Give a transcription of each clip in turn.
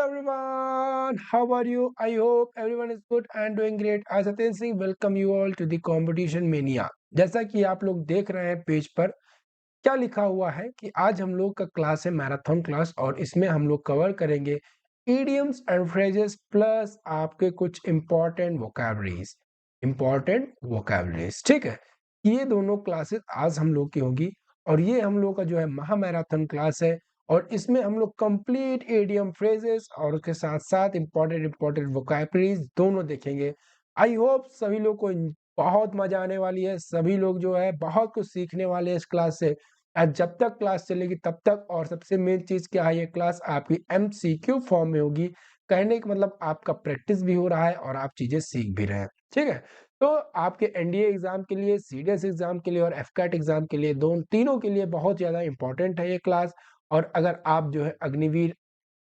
everyone, how are you? I hope everyone is good and doing great. I Satyendra Singh welcome you all to the competition mania. जैसा कि आप लोग देख रहे हैं पेज पर क्या लिखा हुआ है कि आज हम लोग का क्लास है मैराथन क्लास और इसमें हम लोग कवर करेंगे idioms एंड phrases प्लस आपके कुछ इंपॉर्टेंट वोकैबलरीज। ठीक है, ये दोनों क्लासेस आज हम लोग की होंगी और ये हम लोग का जो है महा मैराथन क्लास है और इसमें हम लोग कंप्लीट इडियम फ्रेजेस और उसके साथ साथ इंपॉर्टेंट वोकैबलरीज दोनों देखेंगे। आई होप सभी लोग को बहुत मजा आने वाली है, सभी लोग जो है बहुत कुछ सीखने वाले हैं इस क्लास से। आज जब तक क्लास चलेगी तब तक, और सबसे मेन चीज क्या है, ये क्लास आपकी एमसीक्यू फॉर्म में होगी। कहने का मतलब आपका प्रैक्टिस भी हो रहा है और आप चीजें सीख भी रहे हैं। ठीक है, तो आपके एनडीए एग्जाम के लिए, सीडीएस एग्जाम के लिए और एफकैट एग्जाम के लिए, दोनों तीनों के लिए बहुत ज्यादा इंपॉर्टेंट है ये क्लास। और अगर आप जो है अग्निवीर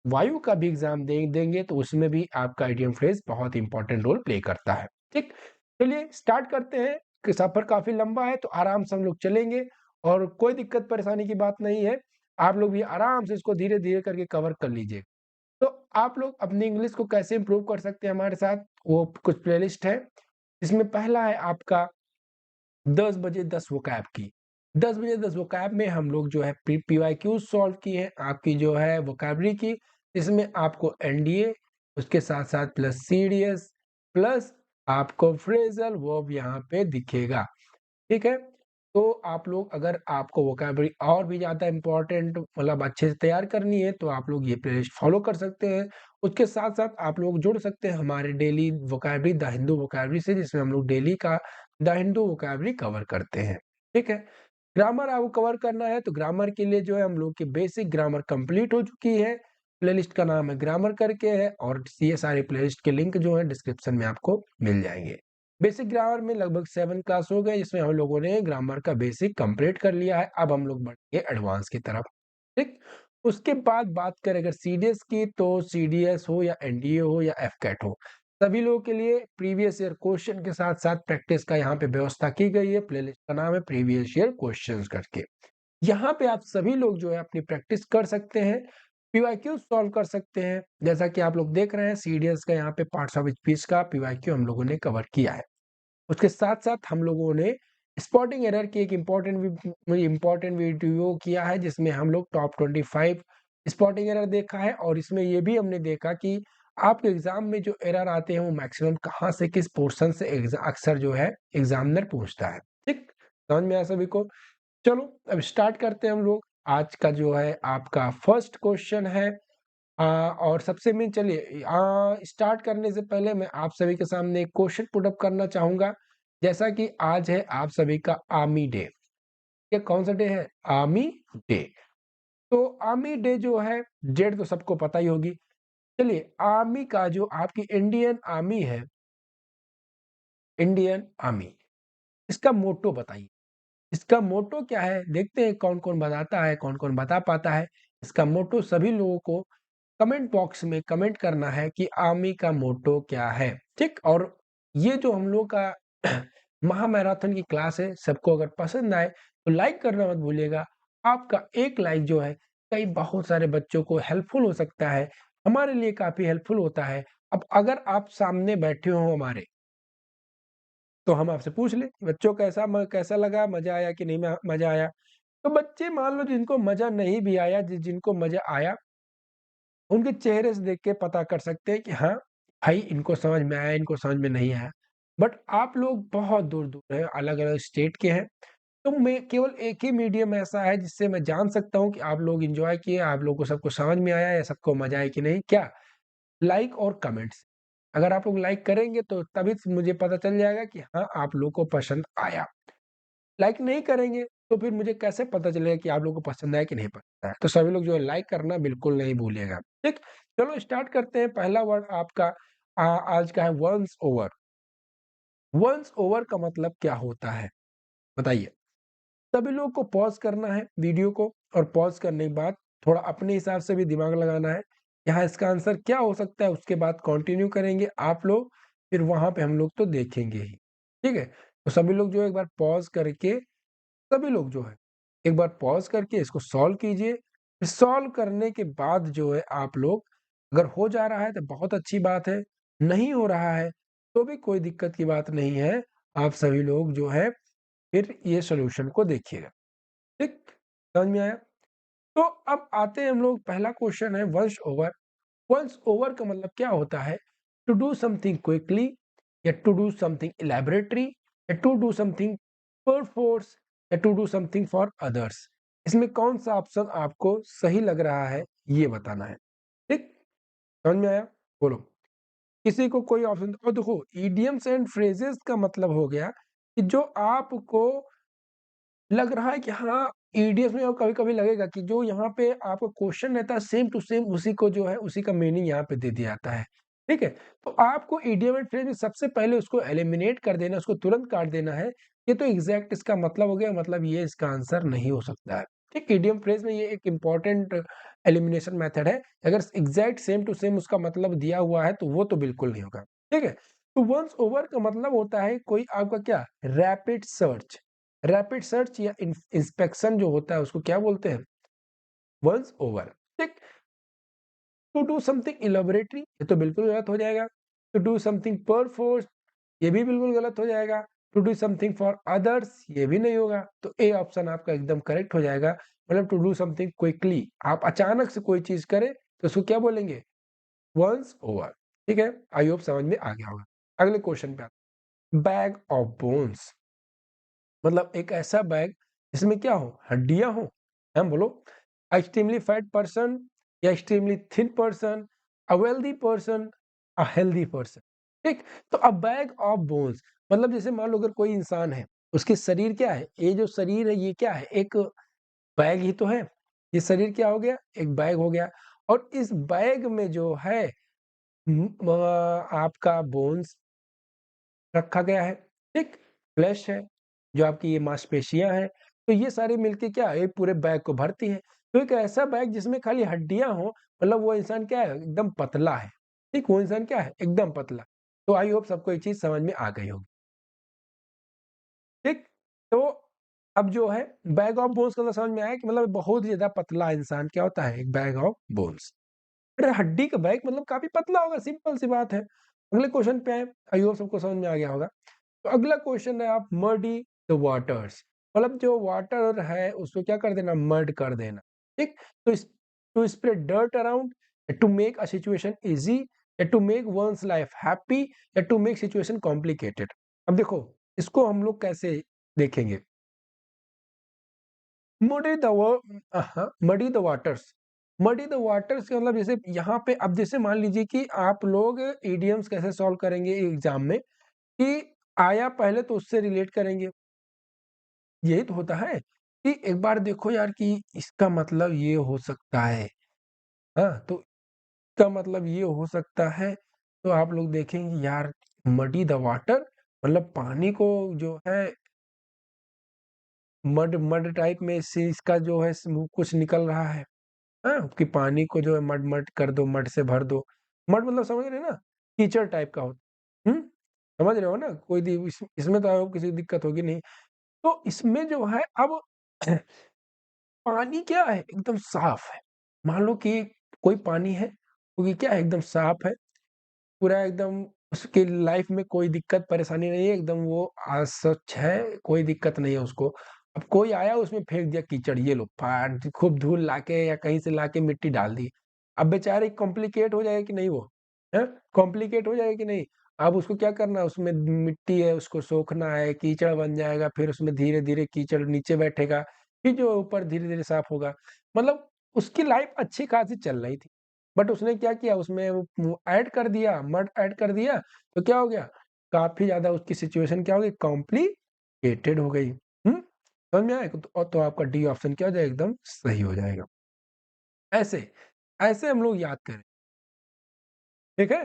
वायु का भी एग्जाम देंगे तो उसमें भी आपका इडियम फ्रेज बहुत इंपॉर्टेंट रोल प्ले करता है। ठीक, चलिए स्टार्ट करते हैं कि सफर काफी लंबा है तो आराम से हम लोग चलेंगे और कोई दिक्कत परेशानी की बात नहीं है। आप लोग भी आराम से इसको धीरे धीरे करके कवर कर लीजिए। तो आप लोग अपनी इंग्लिश को कैसे इंप्रूव कर सकते हैं हमारे साथ, वो कुछ प्लेलिस्ट है। इसमें पहला है आपका 10 बजे 10 वोकैब की। 10 बजे 10 वोकैब में हम लोग जो है पीवाईक्यू सॉल्व की है आपकी जो है वोकैबलरी की। इसमें आपको एनडीए, उसके साथ साथ प्लस सीडीएस प्लस आपको फ्रेजल वर्ब यहाँ पे दिखेगा। ठीक है, तो आप लोग, अगर आपको वोकैबलरी और भी ज़्यादा इंपॉर्टेंट मतलब अच्छे से तैयार करनी है तो आप लोग ये प्लेलिस्ट फॉलो कर सकते हैं। उसके साथ साथ आप लोग जुड़ सकते हैं हमारे daily vocabulary the Hindu vocabulary से, जिसमें हम लोग डेली का द हिंदू वोकैबलरी कवर करते हैं। ठीक है, ग्रामर आपको कवर करना है तो ग्रामर के लिए जो है हम लोग की बेसिक ग्रामर कंप्लीट हो चुकी है। प्लेलिस्ट का नाम है ग्रामर करके है और ये सारे प्लेलिस्ट के लिंक जो है डिस्क्रिप्शन में आपको मिल जाएंगे। बेसिक ग्रामर में लगभग 7 क्लास हो गए जिसमें हम लोगों ने ग्रामर का बेसिक कंप्लीट कर लिया है। अब हम लोग बढ़ेंगे एडवांस की तरफ। ठीक, उसके बाद बात करें अगर सीडीएस की, तो सीडीएस हो या एनडीए हो या एफकैट हो, सभी लोगों के लिए प्रीवियस ईयर क्वेश्चन के साथ साथ प्रैक्टिस का यहाँ पे व्यवस्था की गई है। प्लेलिस्ट का नाम है प्रीवियस ईयर क्वेश्चंस करके। यहाँ पे आप सभी लोग जो है अपनी प्रैक्टिस कर सकते हैं, पीवाईक्यू सॉल्व कर सकते हैं। जैसा कि आप लोग देख रहे हैं सीडीएस का यहाँ पे पार्ट्स ऑफ स्पीच का पीवाईक्यू हम लोगों ने कवर किया है। उसके साथ साथ हम लोगों ने स्पॉटिंग एरर की एक इम्पोर्टेंट वीडियो किया है जिसमें हम लोग टॉप 25 स्पॉटिंग एरर देखा है और इसमें ये भी हमने देखा कि आपके एग्जाम में जो एरर आते हैं वो मैक्सिमम कहाँ से, किस पोर्शन से अक्सर जो है एग्जामिनर पूछता है। ठीक, समझ में आया सभी को? चलो अब स्टार्ट करते हैं हम लोग। आज का जो है आपका फर्स्ट क्वेश्चन है और सबसे मेन, चलिए स्टार्ट करने से पहले मैं आप सभी के सामने एक क्वेश्चन पुट अप करना चाहूंगा। जैसा कि आज है आप सभी का आर्मी डे। ये कौन सा डे है? Army day. तो आर्मी डे जो है, डेट तो सबको पता ही होगी। चलिए, आर्मी का जो आपकी इंडियन आर्मी है, इंडियन आर्मी, इसका मोटो बताइए। इसका मोटो क्या है, देखते हैं कौन कौन बताता है, कौन कौन बता पाता है। इसका मोटो सभी लोगों को कमेंट बॉक्स में कमेंट करना है कि आर्मी का मोटो क्या है। ठीक, और ये जो हम लोग का महा मैराथन की क्लास है, सबको अगर पसंद आए तो लाइक करना मत भूलिएगा। आपका एक लाइक जो है कई बहुत सारे बच्चों को हेल्पफुल हो सकता है, हमारे लिए काफी हेल्पफुल होता है। अब अगर आप सामने बैठे हो हमारे, तो हम आपसे पूछ ले बच्चों कैसा लगा, मजा आया कि नहीं मजा आया। तो बच्चे मान लो जिनको मजा नहीं भी आया, जिनको मजा आया, उनके चेहरे से देख के पता कर सकते हैं कि हाँ भाई इनको समझ में आया, इनको समझ में नहीं आया। बट आप लोग बहुत दूर दूर हैं, अलग अलग स्टेट के हैं, तो मैं केवल एक ही मीडियम ऐसा है जिससे मैं जान सकता हूँ कि आप लोग एंजॉय किए, आप लोगों को सबको समझ में आया या सबको मजा आया कि नहीं। क्या? लाइक और कमेंट्स। अगर आप लोग लाइक करेंगे तो तभी मुझे पता चल जाएगा कि हाँ आप लोग को पसंद आया। लाइक नहीं करेंगे तो फिर मुझे कैसे पता चलेगा कि आप लोगों को पसंद आया कि नहीं पसंद आया। तो सभी लोग जो है लाइक करना बिल्कुल नहीं भूलिएगा। ठीक, चलो स्टार्ट करते हैं। पहला वर्ड आपका आज का है वंस ओवर। वंस ओवर का मतलब क्या होता है बताइए। सभी लोग को पॉज करना है वीडियो को, और पॉज करने के बाद थोड़ा अपने हिसाब से भी दिमाग लगाना है। यहाँ इसका आंसर क्या हो सकता है, उसके बाद कंटिन्यू करेंगे आप लोग, फिर वहां पे हम लोग तो देखेंगे ही। ठीक है, तो सभी लोग जो है एक बार पॉज करके, सभी लोग जो है एक बार पॉज करके इसको सॉल्व कीजिए। सॉल्व करने के बाद जो है आप लोग अगर हो जा रहा है तो बहुत अच्छी बात है, नहीं हो रहा है तो भी कोई दिक्कत की बात नहीं है। आप सभी लोग जो है फिर ये सॉल्यूशन को देखिएगा। ठीक? समझ में आया? तो अब आते हैं हम लोग, पहला क्वेश्चन है वंस ओवर। वंस ओवर का मतलब क्या होता है? टू डू समथिंग क्विकली, या टू डू समथिंग इलैबोरेटरी, या टू डू समथिंग परफोर्स, या to do something for others. इसमें कौन सा ऑप्शन आपको सही लग रहा है ये बताना है। ठीक? समझ में आया? बोलो। किसी को कोई ऑप्शन, और देखो इडियम्स एंड फ्रेजेस का मतलब हो गया कि जो आपको लग रहा है कि हाँ, ईडीएस में और कभी-कभी लगेगा कि जो यहाँ पे आपका क्वेश्चन रहता है सेम टू सेम उसी को जो है उसी का मीनिंग यहाँ पे दे दिया जाता है। ठीक है? तो आपको इडियम एंड फ्रेज में सबसे पहले उसको एलिमिनेट कर देना, उसको तुरंत काट देना है। ये तो एग्ज़ैक्ट इसका मतलब हो गया, मतलब ये इसका आंसर नहीं हो सकता है। ठीक? इडियम फ्रेज में ये एक इम्पोर्टेंट एलिमिनेशन मेथड है। अगर एग्ज़ैक्ट सेम टू सेम उसका मतलब दिया हुआ है तो वो तो बिल्कुल नहीं होगा। ठीक है? तो वन्स ओवर का मतलब होता है कोई आपका क्या? Rapid search. रैपिड सर्च या इंस्पेक्शन जो होता है उसको क्या बोलते हैं? Once over. ठीक। टू डू समथिंग इलैबोरेटरी ये तो बिल्कुल गलत हो जाएगा। टू डू समथिंग परफोर्स ये भी बिल्कुल गलत हो जाएगा। To do something for others ये भी नहीं होगा। तो ए ऑप्शन आपका एकदम करेक्ट हो जाएगा। मतलब टू डू समथिंग क्विकली, आप अचानक से कोई चीज करें तो उसको क्या बोलेंगे? Once over. ठीक है, आई होप समझ में आ गया होगा। अगले क्वेश्चन पे आते हैं। बैग ऑफ बोन्स मतलब एक ऐसा बैग जिसमें क्या हो? हड्डियां हो। हम बोलो, एक्सट्रीमली फैट पर्सन, या extremely thin person, a wealthy person, a healthy person. ठीक। तो अ बैग ऑफ बोन्स मतलब जैसे मान लो अगर कोई इंसान है, उसके शरीर क्या है? ये जो शरीर है ये क्या है? एक बैग ही तो है। ये शरीर क्या हो गया? एक बैग हो गया। और इस बैग में जो है आपका बोन्स रखा गया है। ठीक? फ्लैश है, जो आपकी ये मांसपेशियाँ हैं, तो ये सारी मिलके क्या है, एक पूरे बैग को भरती हैं। तो एक ऐसा बैग जिसमें खाली हड्डियाँ हों, मतलब वो इंसान क्या है, एकदम पतला है। ठीक? वो इंसान क्या है, एकदम पतला। तो आई होप सबको ये चीज़ समझ में आ गई होगी। ठीक? तो अब जो है बैग ऑफ बोन्स का तो समझ में आया कि मतलब बहुत ही ज़्यादा पतला इंसान क्या होता है, एक बैग ऑफ बोन्स। अरे हड्डी का बैग मतलब काफ़ी पतला होगा, सिंपल सी बात है। अगले क्वेश्चन पे आएँ, आई होप सबको समझ में आ गया होगा। तो अगला क्वेश्चन है आप मडी द वाटर्स मतलब जो वाटर है उसको क्या कर देना? मर्ड कर देना। ठीक। तो is to spread dirt around, to make a situation easy, या to make once life happy, या टू मेक सिचुएशन कॉम्प्लिकेटेड। अब देखो इसको हम लोग कैसे देखेंगे? Muddy the muddy the waters. Muddy the waters का मतलब जैसे यहाँ पे अब जैसे मान लीजिए कि आप लोग इडियम्स कैसे सॉल्व करेंगे एग्जाम में कि आया पहले तो उससे रिलेट करेंगे। यही तो होता है कि एक बार देखो यार कि इसका मतलब ये हो सकता है। हाँ, तो इसका मतलब ये हो सकता है, तो आप लोग देखेंगे यार मडी द वाटर मतलब पानी को जो है मड मड टाइप में इससे इसका जो है कुछ निकल रहा है। हाँ, कि पानी को जो है मड मड कर दो, मड से भर दो। मड मतलब समझ रहे हैं ना? कीचड़ टाइप का होता है। समझ रहे हो ना? कोई इसमें तो आपको किसी दिक्कत होगी नहीं। तो इसमें जो है अब पानी क्या है? एकदम साफ है। मान लो कि कोई पानी है, वो ये क्या है? एकदम साफ है, पूरा एकदम उसकी लाइफ में कोई दिक्कत परेशानी नहीं है, एकदम वो स्वच्छ है, कोई दिक्कत नहीं है उसको। अब कोई आया उसमें फेंक दिया कीचड़, ये लो फाड़ खूब धूल लाके या कहीं से लाके मिट्टी डाल दी। अब बेचारे कॉम्प्लिकेट हो जाएगा कि नहीं वो? हैं? कॉम्प्लिकेट हो जाएगा कि नहीं? अब उसको क्या करना है? उसमें मिट्टी है, उसको सोखना है, कीचड़ बन जाएगा, फिर उसमें धीरे-धीरे कीचड़ नीचे बैठेगा, फिर जो ऊपर धीरे-धीरे साफ होगा। मतलब उसकी लाइफ अच्छी खासी चल रही थी। बट उसने क्या किया? उसमें वो ऐड कर दिया, मड ऐड कर दिया, तो क्या हो गया? काफ़ी ज़्यादा उसकी सिचुएशन क्या हो गई? कॉम्प्लिकेटेड हो गई। समझ में आया? तो आपका डी ऑप्शन क्या हो जाएगा? एकदम सही हो जाएगा। ऐसे, ऐसे हम लोग याद करें। ठीक है?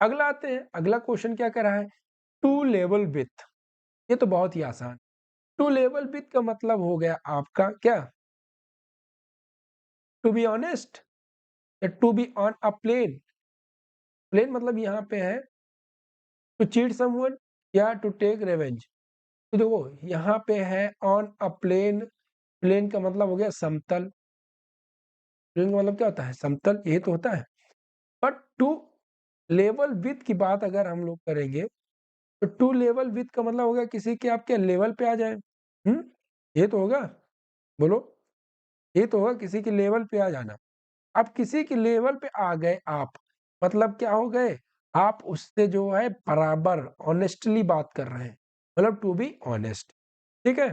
अगला आते हैं, अगला क्वेश्चन क्या कह रहा है? टू लेवल विथ, ये तो बहुत ही आसान। टू लेवल विथ का मतलब हो गया आपका क्या? टू बी ऑनेस्ट, या to be on a plane. Plane मतलब यहाँ पे है टू चीट समवन, या टू टेक रिवेंज। तो देखो यहाँ पे है ऑन अ प्लेन। प्लेन का मतलब हो गया समतल। प्लेन का मतलब क्या होता है? समतल, यही तो होता है। बट टू लेवल विथ की बात अगर हम लोग करेंगे, तो टू लेवल विथ का मतलब होगा किसी के आप क्या लेवल पे आ जाए। ये तो होगा, बोलो, ये तो होगा किसी के लेवल पे आ जाना। अब किसी के लेवल पे आ गए आप, मतलब क्या हो गए, आप उससे जो है बराबर ऑनेस्टली बात कर रहे हैं, मतलब टू बी ऑनेस्ट। ठीक है,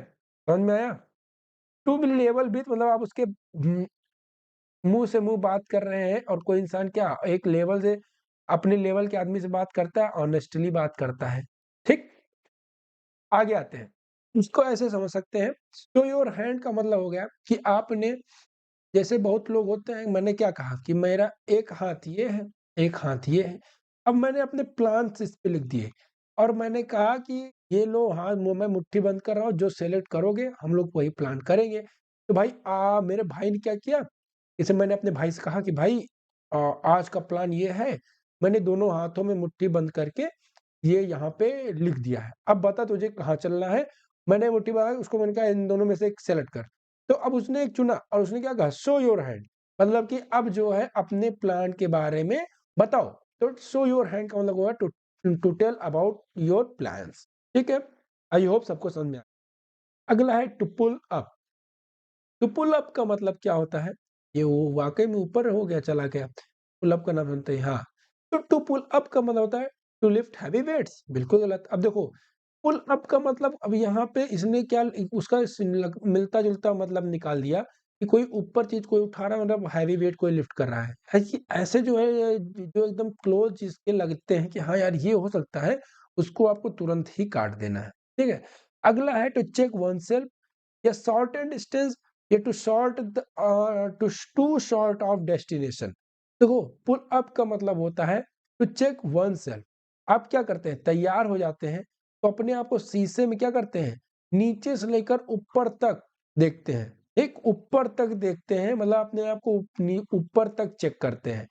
समझ में आया। टू बी लेवल विथ मतलब आप उसके मुंह से मुंह बात कर रहे हैं, और कोई इंसान क्या एक लेवल से अपने लेवल के आदमी से बात करता है, ऑनेस्टली बात करता है। ठीक, आगे आते हैं। इसको ऐसे समझ सकते हैं, शो योर हैंड का मतलब हो गया कि आपने, जैसे बहुत लोग होते हैं, मैंने क्या कहा कि मेरा एक हाथ ये है, एक हाथ ये है। अब मैंने अपने प्लान्स इस पे लिख दिए, और मैंने कहा कि ये लो हाथ मैं मुट्ठी बंद कर रहा हूँ, जो सेलेक्ट करोगे हम लोग वही प्लान करेंगे। तो भाई मेरे भाई ने क्या किया, इसे मैंने अपने भाई से कहा कि भाई आज का प्लान ये है, मैंने दोनों हाथों में मुट्ठी बंद करके ये यहाँ पे लिख दिया है, अब बता तुझे कहाँ चलना है। मैंने मुट्ठी बांधा, उसको मैंने कहा इन दोनों में से एक सेलेक्ट कर। तो अब उसने एक चुना, और उसने क्या कहा, शो योर हैंड, मतलब कि अब जो है अपने प्लान के बारे में बताओ। तो शो योर हैंड का मतलब होगा to tell about your plans. ठीक है, आई होप सबको समझ में आया। अगला है to pull up. To pull up का मतलब क्या होता है, ये वो वाकई में ऊपर हो गया, चला गया, पुल अप का नाम सुनते ही हाँ। तो टू पुल अप का मतलब होता है टू लिफ्ट हैवी वेट्स, बिल्कुल गलत। अब देखो, पुल अप का मतलब, अब यहाँ पे इसने क्या उसका मिलता जुलता मतलब निकाल दिया कि कोई ऊपर चीज कोई उठा रहा है, मतलब हैवी वेट कोई लिफ्ट कर रहा है। ऐसे जो है, जो एकदम क्लोज जिसके लगते हैं कि हाँ यार ये हो सकता है, उसको आपको तुरंत ही काट देना है। ठीक है, अगला है टू चेक वन सेल्फ, या शॉर्ट एंड डिस्टेंस, या to short to short of destination. देखो, पुल अप का मतलब होता है टू चेक वन सेल्फ। आप क्या करते हैं, तैयार हो जाते हैं, तो अपने आप को शीशे में क्या करते हैं, नीचे से लेकर ऊपर तक देखते हैं। ठीक, ऊपर तक देखते हैं, मतलब अपने आप को ऊपर तक चेक करते हैं।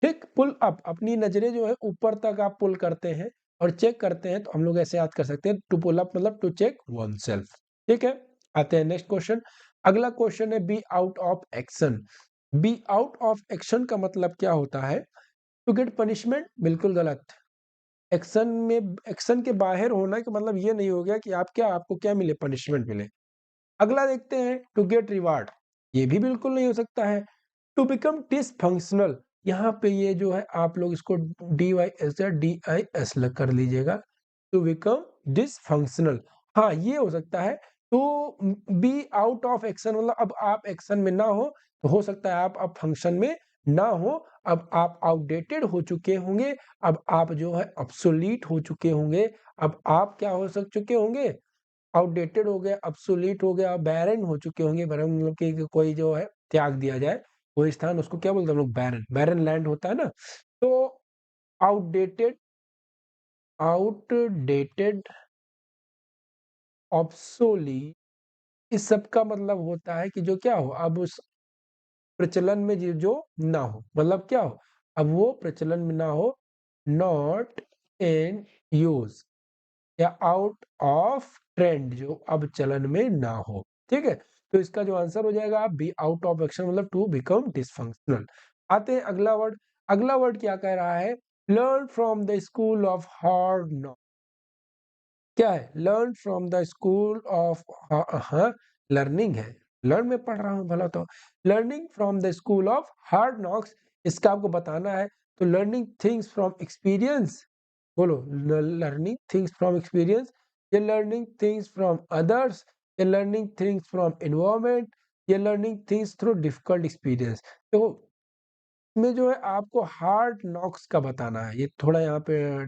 ठीक, पुल अप, अपनी नजरें जो है ऊपर तक आप पुल करते हैं और चेक करते हैं, तो हम लोग ऐसे याद कर सकते हैं, टू पुल अप मतलब टू चेक वन सेल्फ। ठीक है, आते हैं नेक्स्ट क्वेश्चन। अगला क्वेश्चन है be out of action. Be out of action का मतलब क्या होता है, टू गेट पनिशमेंट, बिल्कुल गलत। एक्शन में, एक्शन के बाहर होना का मतलब ये नहीं हो गया कि आप क्या, आपको क्या मिले, पनिशमेंट मिले। अगला देखते हैं, टू गेट रिवार्ड, ये भी बिल्कुल नहीं हो सकता है। टू बिकम डिसफंक्शनल, यहाँ पे ये जो है आप लोग इसको डी वाई एस या डी आई एस कर लीजिएगा, टू बिकम डिसफंक्शनल। हाँ, ये हो सकता है। तो बी आउट ऑफ एक्शन मतलब अब आप एक्शन में ना हो, तो हो सकता है आप अब फंक्शन में ना हो, अब आप आउटडेटेड हो चुके होंगे, अब आप जो है ऑब्सोलीट हो चुके होंगे, अब आप क्या हो सक चुके होंगे, आउटडेटेड हो गए, ऑब्सोलीट हो गया, बैरन हो चुके होंगे। बैरन मतलब कि कोई जो है त्याग दिया जाए कोई स्थान, उसको क्या बोलते हैं हम लोग, बैरन, बैरन लैंड होता है ना। तो आउटडेटेड, आउटडेटेड, ऑब्सोलीट, इस सब का मतलब होता है कि जो क्या हो, अब उस प्रचलन में जो ना हो, मतलब क्या हो, अब वो प्रचलन में ना हो, नॉट इन यूज, या आउट ऑफ ट्रेंड, जो अब चलन में ना हो। ठीक है, तो इसका जो आंसर हो जाएगा बी आउट ऑफ एक्शन मतलब टू बिकम डिसफंक्शनल। आते हैं अगला वर्ड। अगला वर्ड क्या कह रहा है, learn from the school of hard knock. क्या है, learn from the school of, हाँ, लर्निंग है, लर्न में पढ़ रहा हूँ भला, तो learning from the school of hard knocks, इसका आपको बताना है। तो लर्निंग थिंग्स फ्रॉम एक्सपीरियंस, बोलो, लर्निंग थिंग्स फ्रॉम एक्सपीरियंस, या लर्निंग थिंग्स फ्रॉम अदर्स, या लर्निंग थिंग्स फ्रॉम एनवायरमेंट, या learning things through difficult experience. देखो, में जो है आपको हार्ड नॉक्स का बताना है, ये थोड़ा यहाँ पे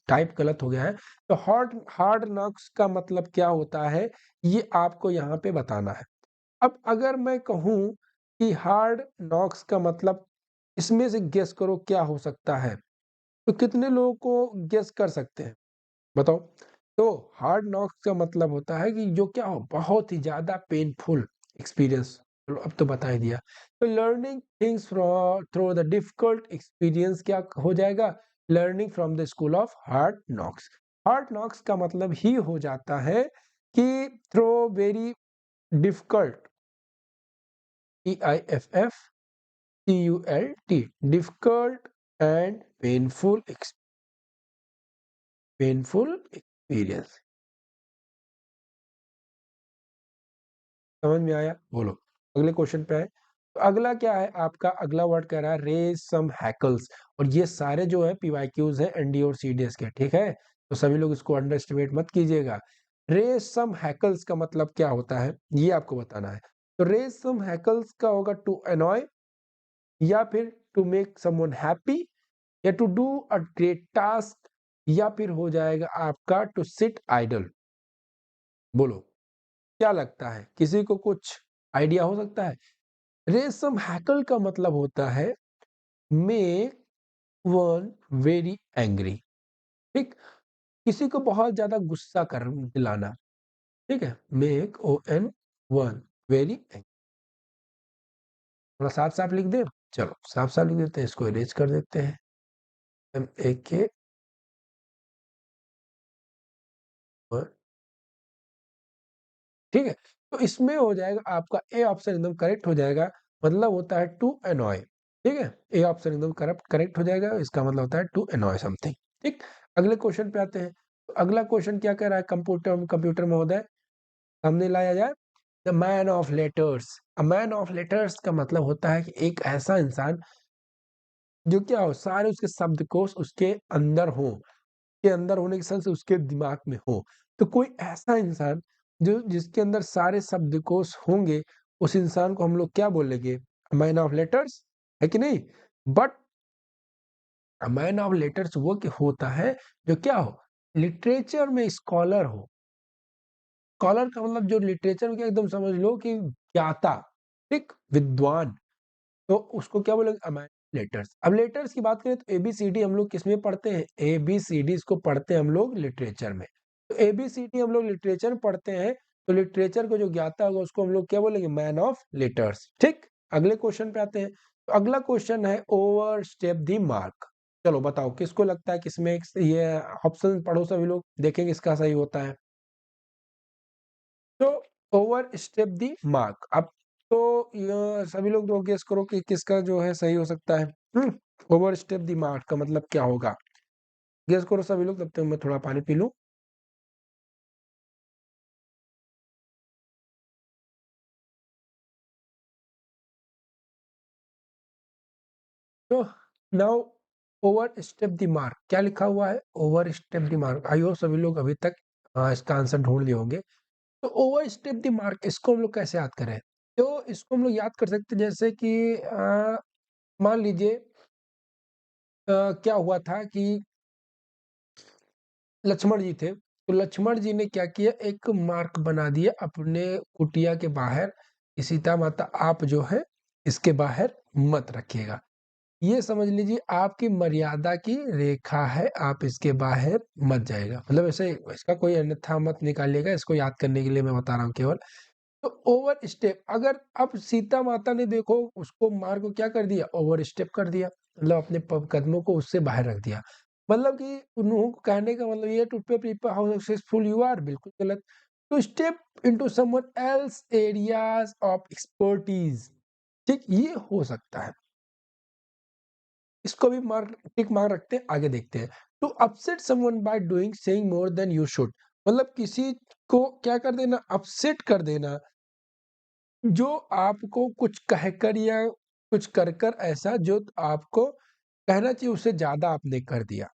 टाइप गलत हो गया है। तो हार्ड हार्ड नॉक्स का मतलब क्या होता है, ये आपको यहाँ पे बताना है। अब अगर मैं कहूँ कि हार्ड नॉक्स का मतलब, इसमें से गेस करो क्या हो सकता है, तो कितने लोगों को गेस कर सकते हैं, बताओ। तो हार्ड नॉक्स का मतलब होता है कि जो क्या हो, बहुत ही ज्यादा पेनफुल एक्सपीरियंस। चलो अब तो बता ही दिया। तो learning things from through the difficult experience क्या हो जाएगा, learning from the school of hard knocks. Hard knocks का मतलब ही हो जाता है कि through very difficult, EIFF CULT, difficult and painful experience. समझ में आया? बोलो। अगले क्वेश्चन पे आए। तो अगला क्या है आपका, अगला वर्ड कह रहा है रेज सम हैकल्स, और ये सारे जो है पीवाईक्यूज है एनडी और सीडीएस के, ठीक है? तो सभी लोग इसको अंडर एस्टिमेट मत कीजिएगा। रेज सम हैकल्स का मतलब क्या होता है ये आपको बताना है। तो रेज सम हैकल्स का होगा टू अनॉय, या फिर टू मेक समवन हैप्पी, या to do a great task, या फिर हो जाएगा आपका टू सिट आइडल। बोलो क्या लगता है, किसी को कुछ आइडिया हो सकता है? रेशम हैकल का मतलब होता है मेक वन वेरी एंग्री, ठीक, किसी को बहुत ज्यादा गुस्सा कर दिलाना, ठीक है, make O N one very angry. थोड़ा साफ साफ लिख दे, चलो साफ साफ लिख देते हैं, इसको इरेज कर देते हैं, एम ए के, ठीक है। तो इसमें हो जाएगा आपका ए ऑप्शन एकदम करेक्ट हो जाएगा, मतलब होता है टू अनॉय, ठीक है, ए ऑप्शन एकदम करेक्ट करेक्ट हो जाएगा, इसका मतलब होता है टू अनॉय समथिंग, ठीक। अगले क्वेश्चन पे आते हैं। तो अगला क्वेश्चन क्या कह रहा है, कंप्यूटर कंप्यूटर महोदय सामने लाया जाए, the man of letters. A man of letters का मतलब होता है कि एक ऐसा इंसान जो क्या हो, सारे उसके शब्दकोश उसके अंदर हो, के अंदर होने के साथ से उसके दिमाग में हो। तो कोई ऐसा इंसान जो जिसके अंदर सारे शब्दकोश होंगे, उस इंसान को हम लोग क्या बोलेंगे, मैन ऑफ लेटर्स, है कि नहीं? बट मैन ऑफ लेटर्स वो कि होता है जो क्या हो, लिटरेचर में स्कॉलर हो। स्कॉलर का मतलब जो लिटरेचर में क्या, एकदम समझ लो कि ज्ञाता, ठीक, विद्वान। तो उसको क्या बोलेंगे, अमाइनस लेटर्स। अब लेटर्स की बात करें तो एबीसीडी हम लोग किसमें पढ़ते हैं, एबीसीडी इसको पढ़ते हैं हम लोग लिटरेचर में। तो एबीसीडी हम लोग लिटरेचर में पढ़ते हैं, तो लिटरेचर को जो ज्ञाता होगा उसको हम लोग क्या बोलेंगे, मैन ऑफ लेटर्स, ठीक। अगले क्वेश्चन पे आते हैं। तो अगला क्वेश्चन है ओवर स्टेप द मार्क। चलो बताओ किसको लगता है किसमें ये ऑप्शन पढ़ो, सभी लोग देखेंगे इसका सही होता है। तो ओवर स्टेप दी मार्क। अब तो सभी लोग तो गेस करो कि किसका जो है सही हो सकता है। ओवर स्टेप दी मार्क का मतलब क्या होगा, गेस करो सभी लोग, तब तक मैं थोड़ा पानी पी लूं। तो नाउ ओवर स्टेप दी मार्क क्या लिखा हुआ है, over step the mark. I hope सभी लोग अभी तक इसका आंसर ढूंढ लिए होंगे। तो ओवर स्टेप दी मार्क इसको हम लोग कैसे याद करें, तो इसको हम लोग याद कर सकते हैं जैसे कि मान लीजिए क्या हुआ था कि लक्ष्मण जी थे, तो लक्ष्मण जी ने क्या किया, एक मार्क बना दिया अपने कुटिया के बाहर कि सीता माता आप जो है इसके बाहर मत रखिएगा। ये समझ लीजिए आपकी मर्यादा की रेखा है, आप इसके बाहर मत जाएगा, मतलब ऐसे इसका कोई अन्यथा मत निकालिएगा, इसको याद करने के लिए मैं बता रहा हूँ केवल। तो ओवर स्टेप, अगर अब सीता माता ने देखो उसको मार को क्या कर दिया, ओवर स्टेप कर दिया, मतलब अपने कदमों को उससे बाहर रख दिया। मतलब कि उन्होंने कहने का मतलब ये, to pay people how successful you are, बिल्कुल गलत। To step into someone else areas of expertise, ठीक, ये हो सकता है। इसको भी मार्क टिक मार्क रखते हैं, आगे देखते हैं। To upset someone by doing saying more than you should, मतलब किसी को क्या कर देना, अपसेट कर देना, जो आपको कुछ कहकर या कुछ कर कर ऐसा जो आपको कहना चाहिए उससे ज्यादा आपने कर दिया।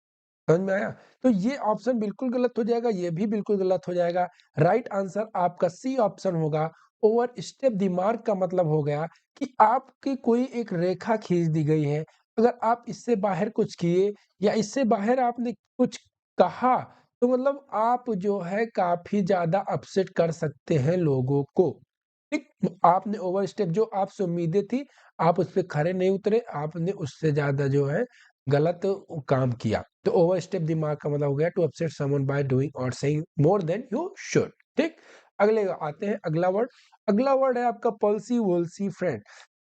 समझ में आया? तो ये ऑप्शन बिल्कुल गलत हो जाएगा, ये भी बिल्कुल गलत हो जाएगा। राइट आंसर आपका सी ऑप्शन होगा। ओवर स्टेप द मार्क का मतलब हो गया कि आपकी कोई एक रेखा खींच दी गई है, अगर आप इससे बाहर कुछ किए या इससे बाहर आपने कुछ कहा, तो मतलब आप जो है काफी ज्यादा अपसेट कर सकते हैं लोगों को, ठीक। आपने ओवर स्टेप, जो आपसे उम्मीदें थी आप उस पर खरे नहीं उतरे, आपने उससे ज्यादा जो है गलत काम किया। तो ओवर स्टेप दिमाग का मतलब हो गया to upset someone by doing और saying more than you should, ठीक। अगले आते हैं, अगला वर्ड। अगला वर्ड है आपका palsy Wolsey friend.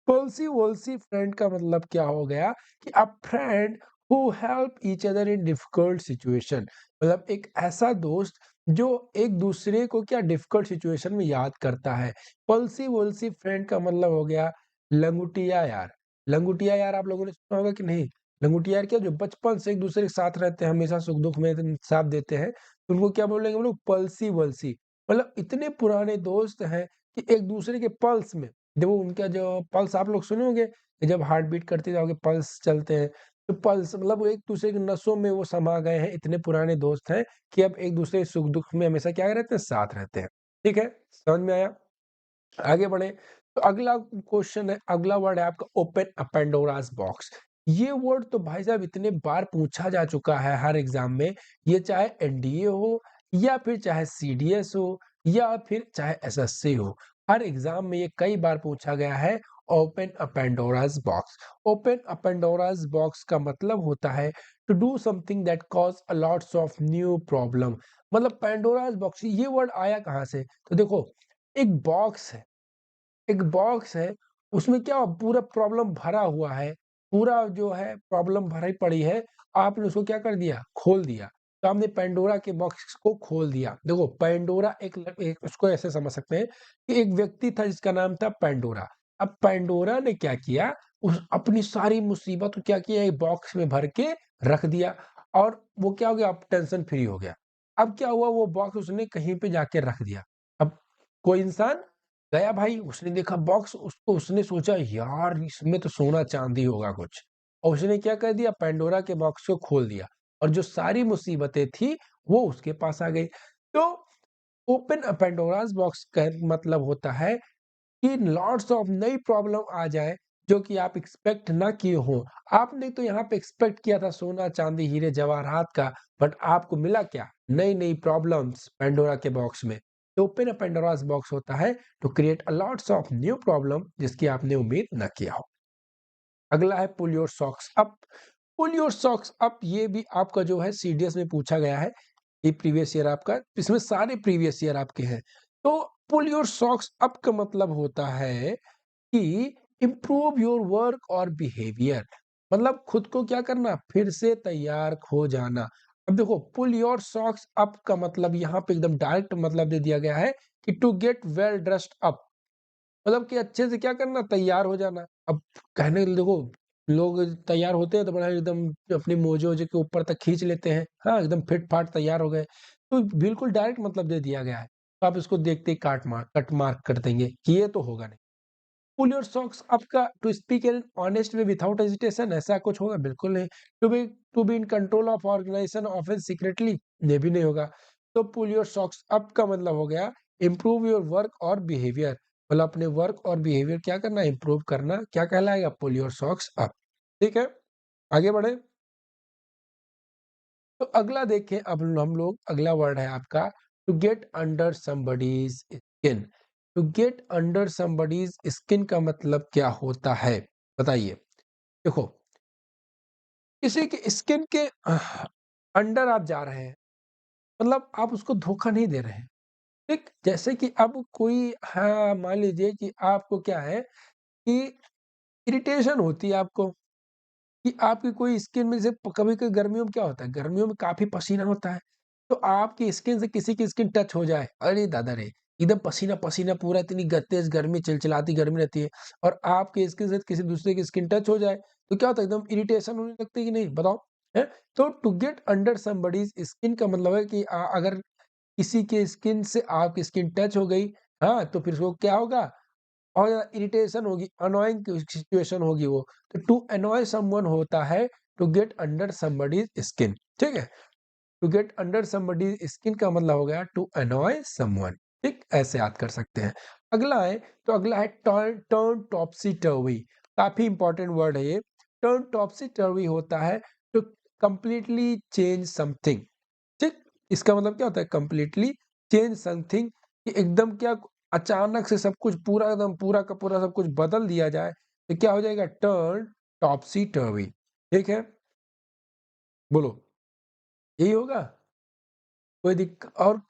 Palsy Wolsey friend का मतलब क्या हो गया कि अ friend who help each other in difficult situation, मतलब एक ऐसा दोस्त जो एक दूसरे को क्या डिफिकल्ट सिचुएशन में याद करता है। पल्सी वोल्सी फ्रेंड का मतलब हो गया लंगुटिया यार। लंगुटिया यार आप लोगों ने सुना होगा कि नहीं, लंगोटियार क्या जो बचपन से एक-दूसरे के साथ रहते हैं, हमेशा सुख-दुख में साथ देते हैं, तो उनको क्या बोलेंगे हम लोग पलसी-वलसी। मतलब इतने पुराने दोस्त हैं कि एक-दूसरे के पल्स में देखो उनका जो पल्स आप लोग सुने होंगे कि जब हार्ट बीट करती है तो आगे पल्स चलते हैं। तो पल्स मतलब वो एक-दूसरे की नसों में वो समा गए हैं, इतने पुराने दोस्त हैं कि अब एक-दूसरे के सुख-दुख में हमेशा क्या रहते हैं, साथ रहते हैं। ठीक है? समझ में आया? आगे बढ़े तो अगला क्वेश्चन है, अगला वर्ड है आपका ओपन अ पैंडोरास बॉक्स। ये वर्ड तो भाई साहब इतने बार पूछा जा चुका है हर एग्जाम में, ये चाहे एनडीए हो या फिर चाहे सीडीएस हो या फिर चाहे एसएससी हो, हर एग्जाम में ये कई बार पूछा गया है। Open a Pandora's box, open a Pandora's box का मतलब होता है to do something that cause a lots of new problem. मतलब पैंडोरास बॉक्स ये वर्ड आया कहाँ से, तो देखो एक बॉक्स है, एक बॉक्स है, उसमें क्या पूरा प्रॉब्लम भरा हुआ है, पूरा जो है प्रॉब्लम भरी पड़ी है, आपने उसको क्या कर दिया, खोल दिया। तो आपने पैंडोरा के बॉक्स को खोल दिया। देखो पैंडोरा एक उसको ऐसे समझ सकते हैं कि एक व्यक्ति था जिसका नाम था पैंडोरा। अब पैंडोरा ने क्या किया, उस अपनी सारी मुसीबत को क्या किया, एक बॉक्स में भर के रख दिया और वो क्या हो गया, अब टेंशन फ्री हो गया। अब क्या हुआ, वो बॉक्स उसने कहीं पे जाके रख दिया। अब कोई इंसान गया भाई, उसने देखा बॉक्स, उसको उसने सोचा यार इसमें तो सोना चांदी होगा कुछ, और उसने क्या कर दिया, पैंडोरा के बॉक्स को खोल दिया और जो सारी मुसीबतें थी वो उसके पास आ गई। तो ओपन अ पैंडोरास बॉक्स का मतलब होता है कि लॉट्स ऑफ नई प्रॉब्लम आ जाए जो कि आप एक्सपेक्ट ना किए हो। आपने तो यहाँ पे एक्सपेक्ट किया था सोना चांदी हीरे जवाहरात का, बट आपको मिला क्या, नई नई प्रॉब्लम्स पैंडोरा के बॉक्स में। तो ओपन अ पैंडोरास बॉक्स होता है to create a lots of new problem जिसकी आपने उम्मीद न किया हो। अगला है pull your socks up. Pull your socks up ये भी आपका जो है सीडीएस में पूछा गया है। ये प्रीवियस ईयर आपका, इसमें सारे प्रीवियस ईयर आपके हैं। तो पुल योर सॉक्स अप का मतलब होता है कि इम्प्रूव योर वर्क और बिहेवियर। मतलब खुद को क्या करना, फिर से तैयार हो जाना। अब देखो पुल योर सॉक्स अप का मतलब यहाँ पे एकदम डायरेक्ट मतलब दे दिया गया है कि to get well dressed up, मतलब कि अच्छे से क्या करना, तैयार हो जाना। अब कहने देखो लोग तैयार होते हैं तो बड़ा एकदम अपनी मोजे-वोजे के ऊपर तक खींच लेते हैं, हाँ, एकदम फिट-फाट तैयार हो गए। तो बिल्कुल डायरेक्ट मतलब दे दिया गया है। तो आप इसको देखते ही कट मार्क कर देंगे कि ये तो होगा नहीं। पुल योर सॉक्स अप का to speak in honest way without hesitation, ऐसा कुछ होगा बिल्कुल नहीं। To be in control of organisation often secretly, ये भी नहीं होगा। तो पुल योर सॉक्स अप का मतलब हो गया इम्प्रूव योर वर्क और बिहेवियर, मतलब अपने वर्क और बिहेवियर क्या करना, इम्प्रूव करना, क्या कहलाएगा, पुल योर सॉक्स अप। ठीक है, आगे बढ़े तो अगला देखें, अब हम लोग अगला वर्ड है आपका to get under somebody's skin. To get under somebody's skin का मतलब क्या होता है, बताइए। देखो किसी के स्किन के अंडर आप जा रहे हैं, मतलब आप उसको धोखा नहीं दे रहे हैं। ठीक, जैसे कि अब कोई, हाँ, मान लीजिए कि आपको क्या है कि इरिटेशन होती है आपको कि आपकी कोई स्किन में, जैसे कभी-कभी गर्मियों में क्या होता है, गर्मियों में काफ़ी पसीना होता है, तो आपकी स्किन से किसी की स्किन टच हो जाए, अरे दादा रे! एकदम पसीना-पसीना पूरा, इतनी तेज़ गर्मी, चिलचिलाती गर्मी रहती है और आपकी स्किन से किसी दूसरे की स्किन टच हो जाए, तो क्या होता है, एकदम इरिटेशन होने लगती है कि नहीं, बताओ? हैं? तो to get under somebody's skin का मतलब है कि अगर किसी के स्किन से आपकी स्किन टच हो गई, हाँ, तो फिर उसको क्या होगा, और ज़्यादा इरिटेशन होगी, अननोइंग सिचुएशन होगी वो। तो टू अननॉय समवन होता है to get under somebody's skin, ठीक है? To get under somebody's skin का मतलब हो गया टू अननॉय समवन, ठीक? ऐसे याद कर सकते हैं। अगला है, तो अगला है टर्न टर्न टॉपसी-टर्वी, काफ़ी इंपॉर्टेंट वर्ड है ये। टर्न टॉपसी-टर्वी होता है टू कंप्लीटली चेंज समथिंग, ठीक? इसका मतलब क्या होता है, कंप्लीटली चेंज समथिंग, कि एकदम क्या अचानक से सब कुछ पूरा एकदम पूरा का पूरा सब कुछ बदल दिया जाए, तो क्या हो जाएगा, टर्न टॉपसी टर्वी, ठीक है? बोलो, यही होगा? कोई और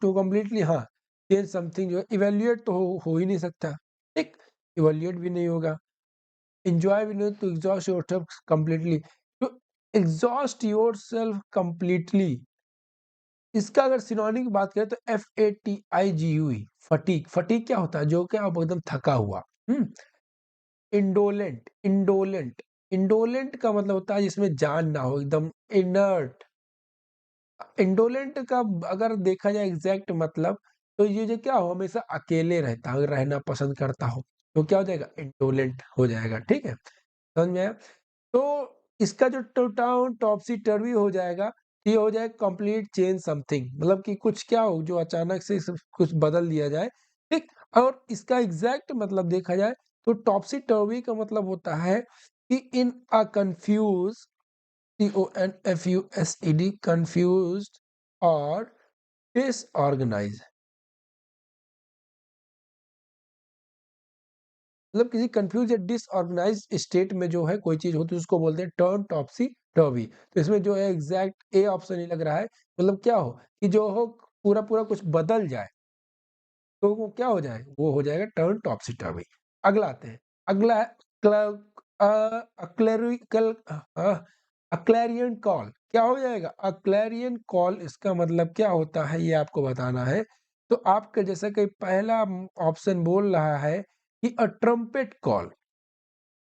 टू कंप्लीटली, हाँ, चेंज समथिंग जो है इवैल्यूएट तो हो ही नहीं सकता, ठीक? इवैल्यूएट भी नहीं होगा, एन्जॉय भी नहीं, तो एग्ज़ॉस्ट योरसेल्फ कंप्लीटली, तो एग्ज़ॉस्ट योरसेल्फ कंप्लीटली, इसका अगर सिनोनिम की बात करें तो FATIGUE, फटीग। फटीग क्या होता है, जो कि आप एकदम थका हुआ। इंडोलेंट, इंडोलेंट, इंडोलेंट का मतलब होता है जिसमें जान ना हो, एकदम इनर्ट। इंडोलेंट का अगर देखा जाए एग्जैक्ट मतलब, तो ये जो क्या हो, हमेशा अकेले रहना पसंद करता हो, तो क्या हो जाएगा, इंडोलेंट हो जाएगा। ठीक है, समझ में आया? तो इसका जो टाउन टॉपसी टर्वी हो जाएगा, ये हो जाएगा कंप्लीट चेंज समथिंग, मतलब कि कुछ क्या हो जो अचानक से कुछ बदल दिया जाए। ठीक, और इसका एग्जैक्ट मतलब देखा जाए तो टॉपसी टर्वी का मतलब होता है कि इन अ कंफ्यूज, CONFUSED, confused और disorganized, मतलब किसी कंफ्यूज या डिसऑर्गेनाइज स्टेट में जो है कोई चीज होती है उसको बोलते हैं टर्न टॉपसी टर्वी। तो इसमें जो है एग्जैक्ट ए ऑप्शन ही लग रहा है, मतलब क्या हो कि जो हो पूरा पूरा कुछ बदल जाए, तो वो क्या हो जाए, वो हो जाएगा टर्न टॉपसी टर्वी। अगला आते हैं, अगला है क्लैरियन कॉल। क्या हो जाएगा, अ क्लैरियन कॉल, इसका मतलब क्या होता है ये आपको बताना है। तो आपका जैसा कि पहला ऑप्शन बोल रहा है कि a trumpet call,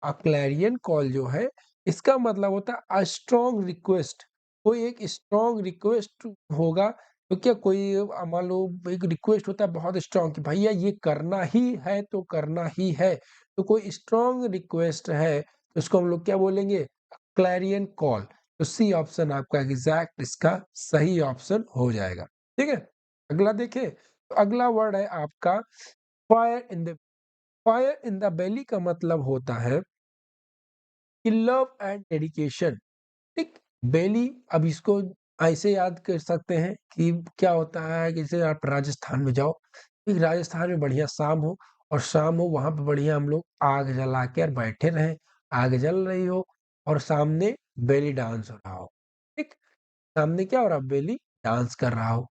a Clarion call जो है इसका मतलब होता है अ स्ट्रॉन्ग रिक्वेस्ट। कोई एक स्ट्रॉन्ग रिक्वेस्ट होगा, तो क्या कोई मान लो एक रिक्वेस्ट होता है बहुत स्ट्रॉन्ग कि भैया ये करना ही है तो करना ही है, तो कोई स्ट्रॉन्ग रिक्वेस्ट है तो उसको हम लोग क्या बोलेंगे, क्लैरियन कॉल। तो सी ऑप्शन आपका एग्जैक्ट इसका सही ऑप्शन हो जाएगा। ठीक है, अगला देखें, तो अगला वर्ड है आपका fire in the, fire in the belly का मतलब होता है कि लव एंड डेडिकेशन। ठीक, बेली, अब इसको ऐसे याद कर सकते हैं कि क्या होता है कि जैसे आप राजस्थान में जाओ, एक राजस्थान में बढ़िया शाम हो, और शाम हो वहां पे बढ़िया हम लोग आग जला के और बैठे रहे, आग जल रही हो और सामने बेली डांस हो रहा हो। ठीक, सामने क्या हो रहा है, बेली डांस कर रहा हो,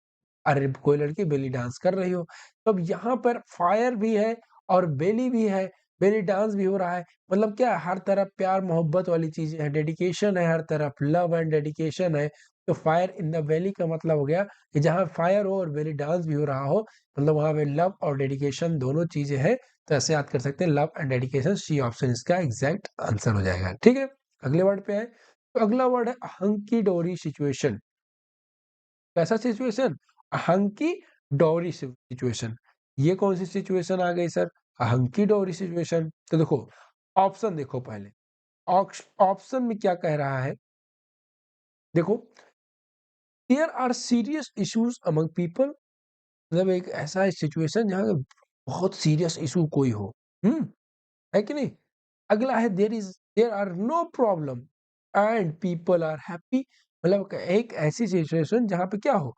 अरे कोई लड़की बेली डांस कर रही हो, तो अब यहाँ पर फायर भी है और बेली भी है, बेली डांस भी हो रहा है, मतलब क्या है, हर तरफ प्यार मोहब्बत वाली चीजें हैं, डेडिकेशन है, हर तरफ लव एंड डेडिकेशन है। तो फायर इन द वैली का मतलब हो गया कि जहाँ फायर हो और बेली डांस भी हो रहा हो, मतलब वहां पे लव और डेडिकेशन दोनों चीजें हैं। तो ऐसे याद कर सकते हैं, love and dedication, C option इसका एग्जैक्ट आंसर हो जाएगा। ठीक है, अगले वर्ड पे है, तो अगला वर्ड है हंकी डोरी सिचुएशन। कैसा सिचुएशन, हंकी डोरी सिचुएशन। ये कौन सी सिचुएशन आ गई सर, हंकी डोरी सिचुएशन। तो देखो ऑप्शन देखो पहले, ऑप्शन में क्या कह रहा है, देखो, there are serious issues among people, मतलब एक ऐसा सिचुएशन जहाँ बहुत सीरियस इशू कोई हो, हम्म, है कि नहीं। अगला है there are no problem and people are happy, मतलब एक ऐसी सिचुएशन जहाँ पे क्या हो,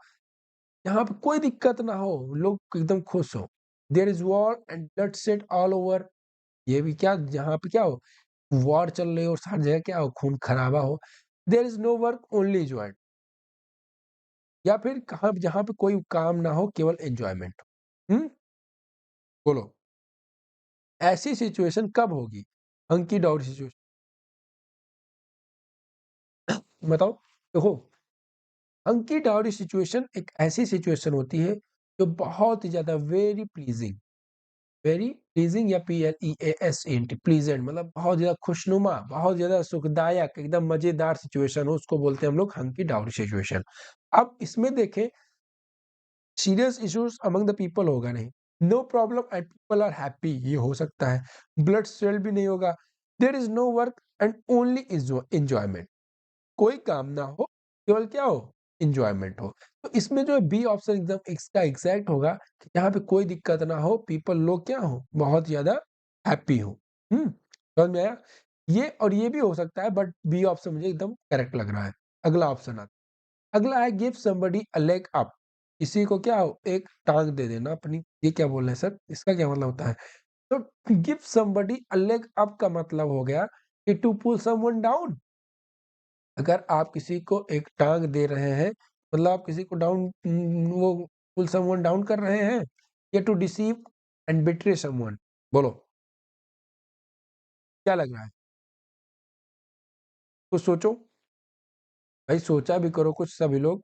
यहाँ पे कोई दिक्कत ना हो, लोग एकदम खुश हो। There is war and blood all over, ये भी क्या, जहाँ पे क्या हो, वॉर चल रही हो और हर जगह क्या हो, खून खराबा हो। There is no work only enjoyed, या फिर कहाँ जहाँ पे कोई काम ना हो, केवल एंजॉयमेंट हो। बोलो, ऐसी सिचुएशन कब होगी, हंकी डोरी सिचुएशन, बताओ। देखो, हंकी डोरी सिचुएशन एक ऐसी सिचुएशन होती है जो बहुत ही ज्यादा वेरी प्लीजिंग या PLEASEंट, प्लीजेंट, मतलब बहुत ज्यादा खुशनुमा, बहुत ज्यादा सुखदायक, एकदम मजेदार सिचुएशन हो, उसको बोलते हैं हम लोग हंकी डोरी सिचुएशन। अब इसमें देखें, serious issues among the people होगा नहीं, no problem and people are happy, ये हो सकता है, ब्लड स्वेल भी नहीं होगा, there is no work and only enjoyment, कोई काम ना हो, केवल क्या हो, इंजॉयमेंट हो। तो इसमें जो है बी ऑप्शन एकदम इसका एग्जैक्ट होगा कि जहाँ पे कोई दिक्कत ना हो, पीपल लोग क्या हो, बहुत ज्यादा हैप्पी हो। समझ में आया, ये और ये भी हो सकता है, बट बी ऑप्शन मुझे एकदम करेक्ट लग रहा है। अगला ऑप्शन आता, अगला है give somebody a leg up, किसी को क्या हो, एक टांग दे देना अपनी, ये क्या बोल रहे हैं सर, इसका क्या मतलब होता है। तो give somebody a leg up का मतलब हो गया कि टू पुल समवन डाउन, अगर आप किसी को एक टांग दे रहे हैं, मतलब आप किसी को डाउन, वो पुल समवन डाउन कर रहे हैं, या to deceive and betray someone. बोलो, क्या लग रहा है, कुछ सोचो, भाई सोचा भी करो कुछ, सभी लोग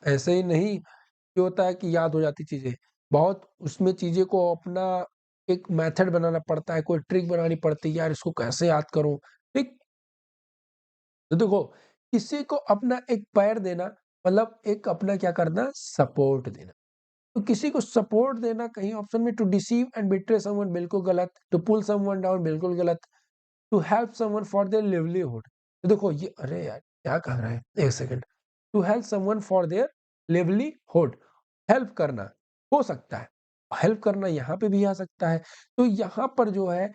ऐसे ही नहीं कि होता है कि याद हो जाती चीजें, बहुत उसमें चीजें को अपना एक मेथड बनाना पड़ता है, कोई ट्रिक बनानी पड़ती है, यार इसको कैसे याद करूं। ठीक, तो देखो, किसी को अपना एक पैर देना मतलब एक अपना क्या करना, सपोर्ट देना। तो किसी को सपोर्ट देना कहीं ऑप्शन में, to deceive and betray someone बिल्कुल गलत, टू पुल समवन डाउन बिल्कुल गलत, to help someone for their livelihood. तो देखो ये, अरे यार क्या कह रहा है, एक second. To help someone for their livelihood, help करना हो सकता है, हेल्प करना यहाँ पे भी आ सकता है। तो यहाँ पर जो है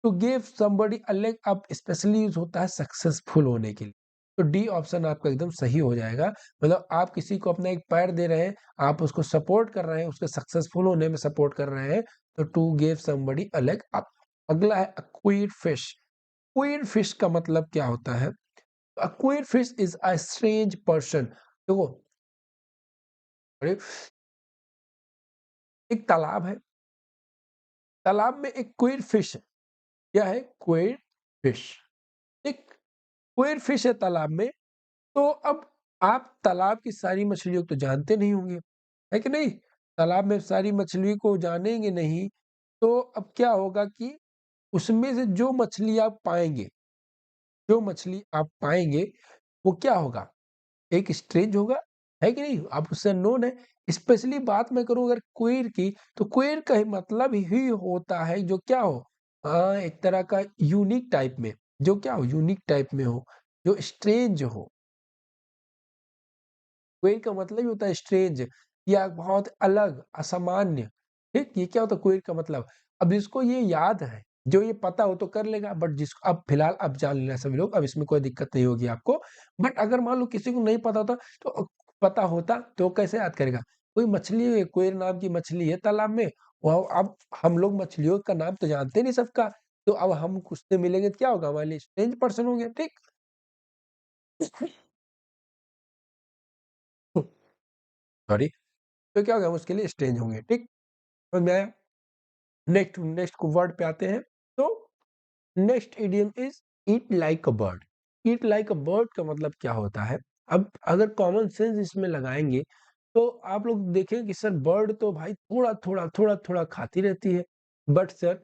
to give somebody a leg up specially use होता है सक्सेसफुल होने के लिए। तो डी ऑप्शन आपका एकदम सही हो जाएगा। मतलब आप किसी को अपना एक पैर दे रहे हैं, आप उसको सपोर्ट कर रहे हैं, उसके सक्सेसफुल होने में सपोर्ट कर रहे हैं, तो to give somebody a leg up. अगला है अक्वीड फिश। क्वीर फिश का मतलब क्या होता है? A queer fish is a strange person. देखो, अरे एक तालाब है, तालाब में एक क्वीर फिश है। क्या है? Queer fish. एक क्वीर फिश है तालाब में। तो अब आप तालाब की सारी मछलियों को तो जानते नहीं होंगे, है कि नहीं? तालाब में सारी मछली को जानेंगे नहीं, तो अब क्या होगा कि उसमें से जो मछली आप पाएंगे वो क्या होगा? एक स्ट्रेंज होगा, है कि नहीं? आप उससे अननोन है। स्पेशली बात मैं करूँ अगर क्वेर की, तो क्वेर का ही मतलब ही होता है जो क्या हो, एक तरह का यूनिक टाइप में, जो क्या हो, यूनिक टाइप में हो, जो स्ट्रेंज हो। क्वेर का मतलब ही होता है स्ट्रेंज, या बहुत अलग, असामान्य। ठीक, ये क्या होता है क्वेर का मतलब। अब जिसको ये याद है, जो ये पता हो तो कर लेगा, बट जिसको अब फिलहाल अब जान लेना सभी लोग, अब इसमें कोई दिक्कत नहीं होगी आपको। बट अगर मान लो किसी को नहीं पता होता, तो पता होता तो कैसे याद करेगा? कोई मछली है, क्वेर नाम की मछली है तालाब में, वो अब हम लोग मछलियों का नाम तो जानते नहीं सबका, तो अब हम उससे मिलेंगे तो क्या होगा, हमारे लिए स्ट्रेंज पर्सन हो गया। ठीक। सॉरी। तो क्या होगा, हम उसके लिए स्ट्रेंज होंगे। ठीक, समझ में आया? नेक्स्ट नेक्स्ट वर्ड पे आते हैं। तो next idiom is eat like a bird. Eat like a bird का मतलब क्या होता है? अब अगर कॉमन सेंस इसमें लगाएंगे, तो आप लोग देखें कि सर बर्ड तो भाई थोड़ा थोड़ा खाती रहती है, बट सर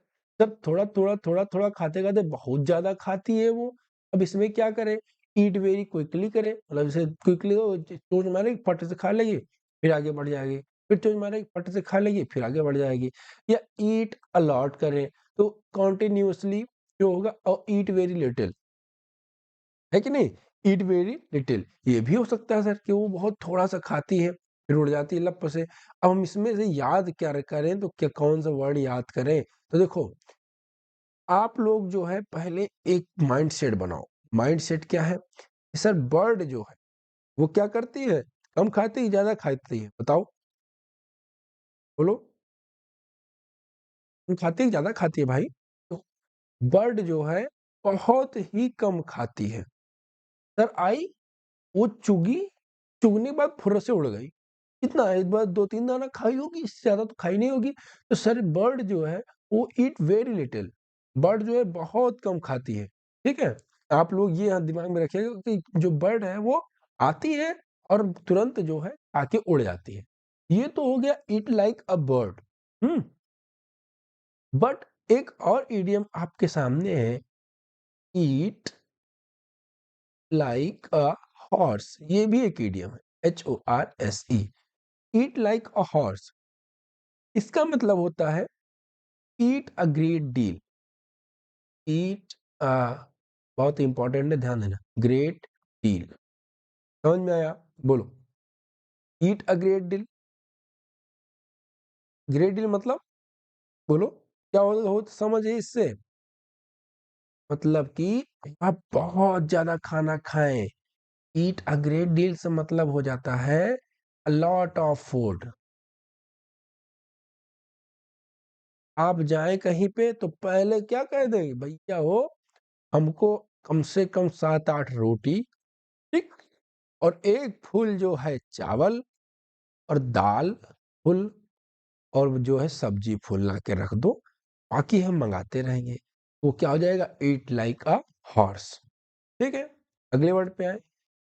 थोड़ा थोड़ा खाते खाते बहुत ज्यादा खाती है वो। अब इसमें क्या करे? ईट वेरी क्विकली करे, मतलब इसे क्विकली चोंच मारेगी फट से खा लेगी, फिर आगे बढ़ जाएगी, फिर चोंच मारेगी फट से खा लेगी, फिर आगे बढ़ जाएगी। या ईट अलॉट करे, तो कॉन्टिन्यूसली जो होगा, और ईट वेरी लिटिल, है कि नहीं? ईट वेरी लिटिल ये भी हो सकता है सर, कि वो बहुत थोड़ा सा खाती है, फिर उड़ जाती है लप से। अब हम इसमें से याद क्या करें, तो क्या कौन सा वर्ड याद करें? तो देखो, आप लोग जो है पहले एक माइंडसेट बनाओ। माइंडसेट क्या है? कि सर बर्ड जो है वो क्या करती है, कम खाती है ज्यादा खाती है, बताओ, बोलो। कम खाती है ज्यादा खाती है भाई? तो बर्ड जो है बहुत ही कम खाती है। सर आई, वो चुगी, चुगने के बाद फुर्र से उड़ गई। कितना, एक बार 2-3 दाना खाई होगी, इससे ज़्यादा तो खाई नहीं होगी। तो सर बर्ड जो है वो ईट वेरी लिटिल, बर्ड जो है बहुत कम खाती है। ठीक है? आप लोग ये यहाँ दिमाग में रखिएगा कि जो बर्ड है वो आती है और तुरंत जो है आके उड़ जाती है। ये तो हो गया eat like a bird. Hmm. But एक और इडियम आपके सामने है, ईट लाइक अ हॉर्स। ये भी एक इडियम है, HORSE। Eat like a horse, इसका मतलब होता है ईट अ ग्रेट डील। ईट अ, बहुत इंपॉर्टेंट है, ध्यान देना, ग्रेट डील। समझ में आया? बोलो। Eat a great deal, great deal मतलब, बोलो क्या हो समझ है इससे? मतलब कि आप बहुत ज्यादा खाना खाएं। ईट अ ग्रेट डील से मतलब हो जाता है अ लॉट ऑफ फूड। आप जाएं कहीं पे तो पहले क्या कह देंगे, भैया हो हमको कम से कम 7-8 रोटी, ठीक, और एक फुल जो है चावल, और दाल फुल, और जो है सब्जी फुल ला के रख दो, बाकी हम मंगाते रहेंगे। वो क्या हो जाएगा, ईट लाइक अ हॉर्स। ठीक है? अगले वर्ड पे आए।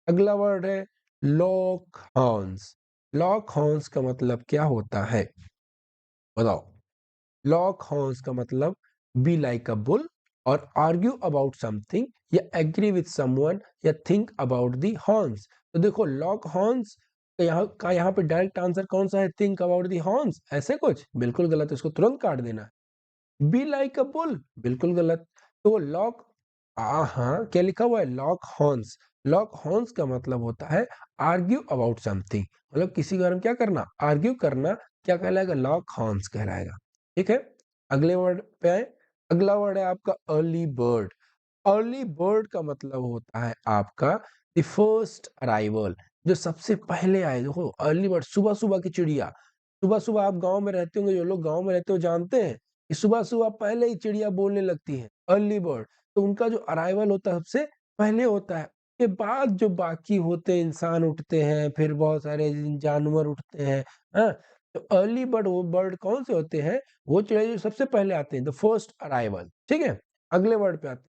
अगला वर्ड है लॉक हॉर्न्स। लॉक हॉर्न्स का मतलब क्या होता है, बताओ? लॉक हॉर्न्स का मतलब बी लाइक अ बुल, और आर्ग्यू अबाउट समथिंग या एग्री विथ समवन या थिंक अबाउट दी हॉर्न्स। तो देखो लॉक हॉर्न्स यहाँ पे डायरेक्ट आंसर कौन सा है? थिंक अबाउट दी हॉर्न्स, ऐसे कुछ बिल्कुल गलत, इसको तुरंत काट देना। बी लाइक अ बुल, बिल्कुल गलत। तो लॉक, हाँ क्या लिखा हुआ है? Lock horns. लॉक हॉर्न्स का मतलब होता है आर्ग्यू अबाउट समथिंग, मतलब किसी के बारे में क्या करना? आर्ग्यू करना। क्या कहलाएगा? लॉक हॉर्न्स कहलाएगा। ठीक है, अगले वर्ड पे आए। अगला वर्ड है आपका अर्ली बर्ड। अर्ली बर्ड का मतलब होता है आपका द फर्स्ट अराइवल, जो सबसे पहले आए। देखो अर्ली बर्ड, सुबह सुबह की चिड़िया। सुबह सुबह आप गांव में रहते होंगे, जो लोग गांव में रहते हो जानते हैं कि सुबह सुबह पहले ही चिड़िया बोलने लगती है, अर्ली बर्ड। तो उनका जो अराइवल होता है सबसे पहले होता है। के बाद जो बाकी होते हैं, इंसान उठते हैं, फिर बहुत सारे जानवर उठते हैं। हाँ, तो अर्ली बर्ड वो बर्ड कौन से होते हैं? वो चिड़िया जो सबसे पहले आते हैं, द फर्स्ट अराइवल। ठीक है, अगले वर्ड पे आते हैं।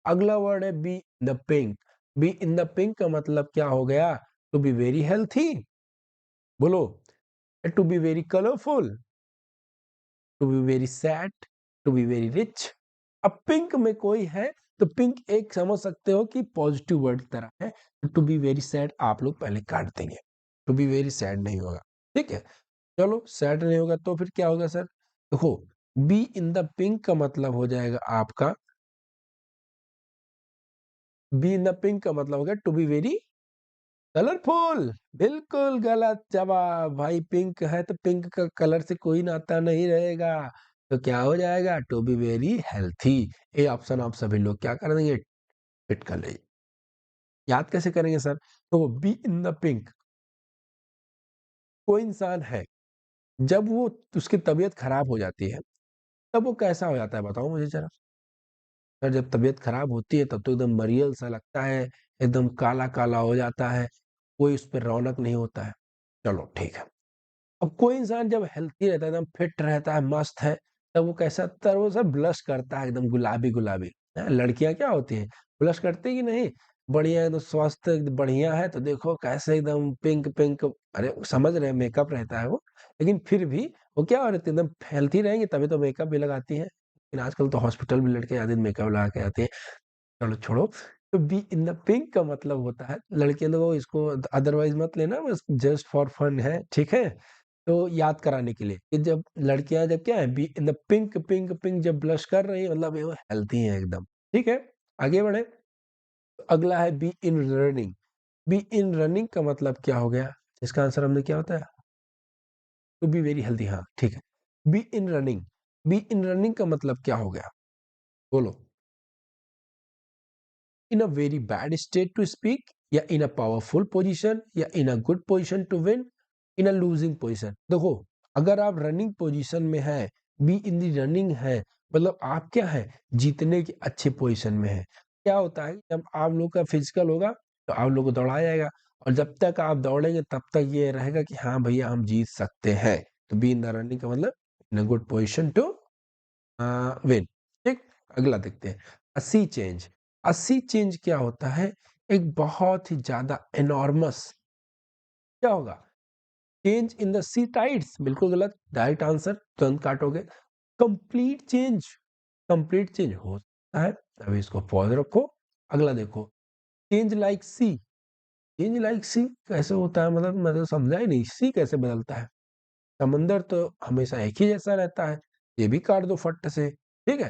अगला वर्ड है be in the pink. Be in the pink का मतलब क्या हो गया? टू बी वेरी हेल्थी, बोलो। To be very colourful, to be very sad, to be very rich. अब पिंक में कोई है तो पिंक एक समझ सकते हो कि पॉजिटिव वर्ड की तरह है। टू बी वेरी सैड आप लोग पहले काट देंगे, टू बी वेरी सैड नहीं होगा। ठीक है, चलो सैड नहीं होगा तो फिर क्या होगा सर? देखो बी इन द पिंक का मतलब हो जाएगा आपका, बी इन द पिंक का मतलब हो गया टू बी वेरी कलरफुल। बिल्कुल गलत जवाब भाई, पिंक है तो पिंक का कलर से कोई नाता नहीं रहेगा। तो क्या हो जाएगा? To be very healthy. ये ऑप्शन आप सभी लोग क्या कर देंगे? फिट कर लेंगे। याद कैसे करेंगे सर? तो बी इन द पिंक, कोई इंसान है, जब वो उसकी तबीयत खराब हो जाती है तब वो कैसा हो जाता है बताओ मुझे जरा। सर जब तबीयत खराब होती है तब तो एकदम मरियल सा लगता है, एकदम काला काला हो जाता है, कोई उस पर रौनक नहीं होता है। चलो ठीक है। अब कोई इंसान जब हेल्थी रहता है, एकदम फिट रहता है, मस्त है, तब वो कैसा, तब वो सब ब्लश करता है एकदम गुलाबी गुलाबी। लड़कियां क्या होती हैं? ब्लश करती कि नहीं? बढ़िया एकदम स्वस्थ बढ़िया है तो देखो कैसे एकदम पिंक पिंक। अरे समझ रहे हैं मेकअप रहता है वो, लेकिन फिर भी वो क्या हो रहे थे, एकदम हेल्थी रहेंगे तभी तो मेकअप भी लगाती है। लेकिन आजकल तो हॉस्पिटल में लड़के ज्यादा मेकअप लगा के आते हैं। चलो छोड़ो। तो बी इन द पिंक का मतलब होता है, लड़के लोगों इसको अदरवाइज मत लेना, बस जस्ट फॉर फन है, ठीक है। तो याद कराने के लिए कि जब लड़कियां जब क्या है, be in the pink pink pink जब ब्लश कर रही है मतलब ये वो हेल्थी है एकदम। ठीक है, आगे बढ़े। अगला है be in running. Be in running का मतलब क्या हो गया? इसका आंसर हमने क्या होता है? टू बी वेरी हेल्थी, हाँ ठीक है। Be in running, be in running का मतलब क्या हो गया? बोलो। In a very bad state to speak, या इन अ पावरफुल पोजीशन, या in a good position to win, in a losing position. देखो अगर आप रनिंग पोजीशन में है, बी इन दी रनिंग है, मतलब आप क्या है? जीतने की अच्छे पोजीशन में है। क्या होता है जब आप लोग का फिजिकल होगा तो आप लोग को दौड़ाया जाएगा, और जब तक आप दौड़ेंगे तब तक ये रहेगा कि हाँ भैया हम जीत सकते हैं। तो बी इन द रनिंग का मतलब in a good position to win. ठीक, अगला देखते हैं। अस्सी चेंज। अस्सी चेंज क्या होता है? एक बहुत ही ज्यादा एनॉर्मस, क्या होगा? Change in the sea tides, बिल्कुल गलत, डायरेक्ट आंसर तुरंत काटोगे। कंप्लीट चेंज, कंप्लीट चेंज हो सकता है, अभी इसको पॉज रखो। अगला देखो, change like sea. Change like sea कैसे होता है? मतलब मैं तो समझा ही नहीं, सी कैसे बदलता है? समंदर तो हमेशा एक ही जैसा रहता है, ये भी काट दो फट से। ठीक है,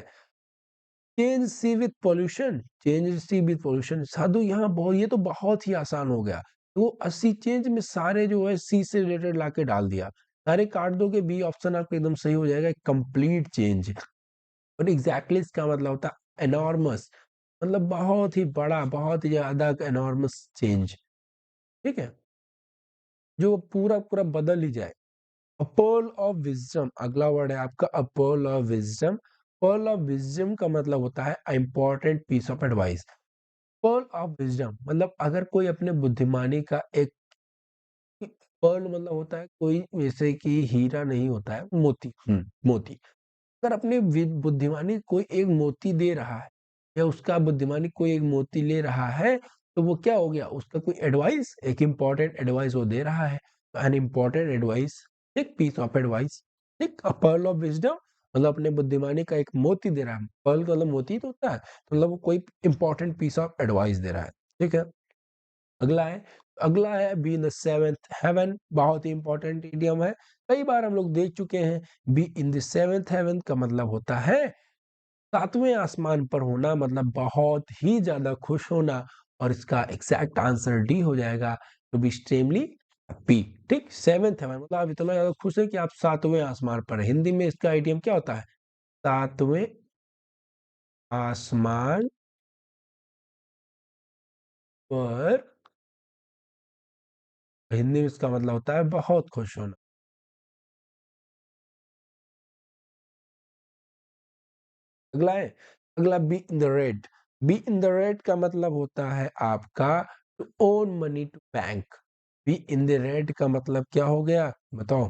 change sea with pollution. Change sea with pollution साधु, यहाँ बहुत, ये तो बहुत ही आसान हो गया। तो 80 चेंज में सारे जो है सी से रिलेटेड लाके डाल दिया, सारे काट दोगे, बी ऑप्शन आपका एकदम सही हो जाएगा, कंप्लीट चेंज। और एग्जैक्टली इसका मतलब होता है एनॉर्मस, मतलब बहुत ही बड़ा, बहुत ही ज्यादा एनॉर्मस चेंज। ठीक है, जो पूरा पूरा बदल ही जाए। अ पर्ल ऑफ विजडम, अगला वर्ड है आपका a pearl of wisdom. Pearl of wisdom का मतलब होता है important piece of advice. Pearl of wisdom मतलब अगर कोई अपने बुद्धिमानी का एक, पर्ल मतलब होता है कोई, जैसे कि हीरा नहीं होता है, मोती, मोती। अगर अपने बुद्धिमानी कोई एक मोती दे रहा है, या उसका बुद्धिमानी कोई एक मोती ले रहा है, तो वो क्या हो गया? उसका कोई एडवाइस, एक इंपॉर्टेंट एडवाइस वो दे रहा है। एन इंपॉर्टेंट एडवाइस, एक पीस ऑफ एडवाइस, एक पर्ल ऑफ विजडम। मतलब अपने बुद्धिमानी का एक मोती दे रहा है। पर्ल का मतलब मोती तो होता है, तो मतलब वो कोई इंपॉर्टेंट पीस ऑफ एडवाइस दे रहा है, ठीक है। अगला है be in the seventh heaven, बहुत ही इंपॉर्टेंट इडियम है, कई बार हम लोग देख चुके हैं। Be in the seventh heaven का मतलब होता है सातवें आसमान पर होना, मतलब बहुत ही ज्यादा खुश होना। और इसका एग्जैक्ट आंसर डी हो जाएगा, टू बी एक्सट्रीमली हैप्पी। ठीक, सेवेंथ हेवन मतलब आप इतना ज्यादा खुश है कि आप सातवें आसमान पर हैं। हिंदी में इसका आइडियम क्या होता है? सातवें आसमान पर, हिंदी में इसका मतलब होता है बहुत खुश होना। अगला है, अगला be in the red. Be in the red का मतलब होता है आपका to own money to bank. Be in the red का मतलब क्या हो गया बताओ?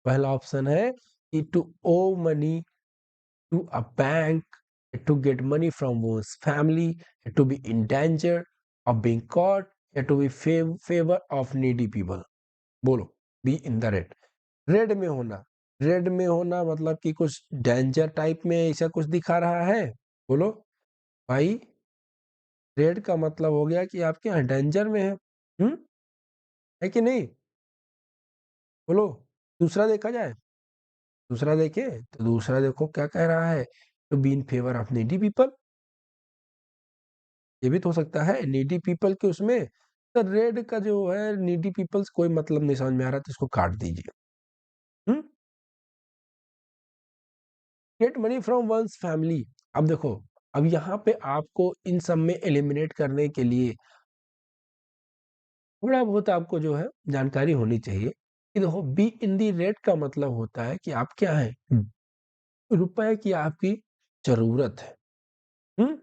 पहला ऑप्शन है कि to owe money to a bank, to get money from one's family, to be in danger of being caught, या to be favor of needy people। बोलो, B in the red, red में होना। Red में होना मतलब कि कुछ danger type में ऐसा कुछ दिखा रहा है। बोलो भाई, रेड का मतलब हो गया कि आपके यहाँ डेंजर में है। है कि नहीं? बोलो, दूसरा देखा जाए। दूसरा देखे तो दूसरा देखो क्या कह रहा है, to be in favour of needy people. ये भी तो हो सकता है नीडी पीपल के उसमें। तो रेड का जो है नीडी पीपल्स कोई मतलब नहीं समझ में आ रहा, तो इसको काट दीजिए। Get money from one's family. अब देखो, अब यहाँ पे आपको इन सब में एलिमिनेट करने के लिए थोड़ा बहुत आपको जो है जानकारी होनी चाहिए कि देखो, बी इन दी रेड का मतलब होता है कि आप क्या है, रुपए की आपकी जरूरत है। हम्म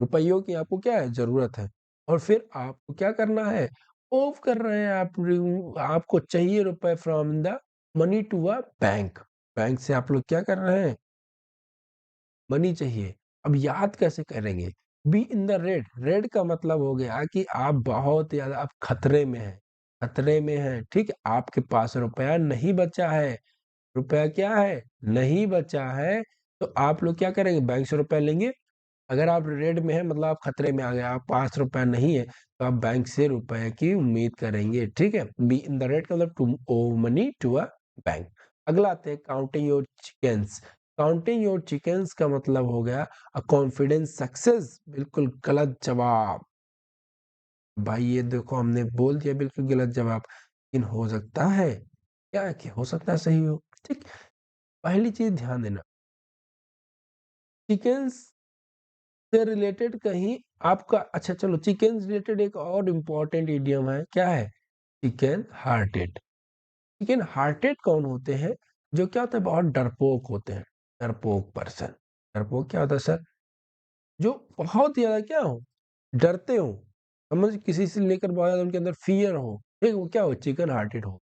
रुपयों की आपको क्या है, जरूरत है। और फिर आपको क्या करना है, ऑफ कर रहे हैं आप, आपको चाहिए रुपए from the money to a bank. Bank से आप लोग क्या कर रहे हैं, मनी चाहिए। अब याद कैसे करेंगे? B in the red, red का मतलब हो गया कि आप बहुत ज्यादा आप खतरे में हैं। खतरे में हैं, ठीक है, आपके पास रुपया नहीं बचा है। रुपया क्या है, नहीं बचा है। तो आप लोग क्या करेंगे, बैंक से रुपया लेंगे। अगर आप रेड में है मतलब आप खतरे में आ गए, आप पास रुपया नहीं है, तो आप बैंक से रुपए की उम्मीद करेंगे, ठीक है। बी इन द रेड का मतलब to owe money to a bank. अगला आते हैं counting your chickens. Counting your chickens का मतलब हो गया अ कॉन्फिडेंस सक्सेस। बिल्कुल गलत जवाब भाई, ये देखो हमने बोल दिया बिल्कुल गलत जवाब, लेकिन हो सकता है क्या है कि हो सकता है सही हो। ठीक, पहली चीज ध्यान देना, चिकन्स से रिलेटेड कहीं आपका, अच्छा चलो, चिकन रिलेटेड एक और इम्पोर्टेंट इडियम है, क्या है, चिकन हार्टेड। चिकन हार्टेड कौन होते हैं? जो क्या होता है, बहुत डरपोक होते हैं। डरपोक पर्सन, डरपोक क्या होता है सर? जो बहुत ज्यादा क्या हो, डरते हो, समझ, किसी से लेकर बहुत ज्यादा उनके अंदर फियर हो, ठीक, वो क्या हो, चिकन हार्टेड हो।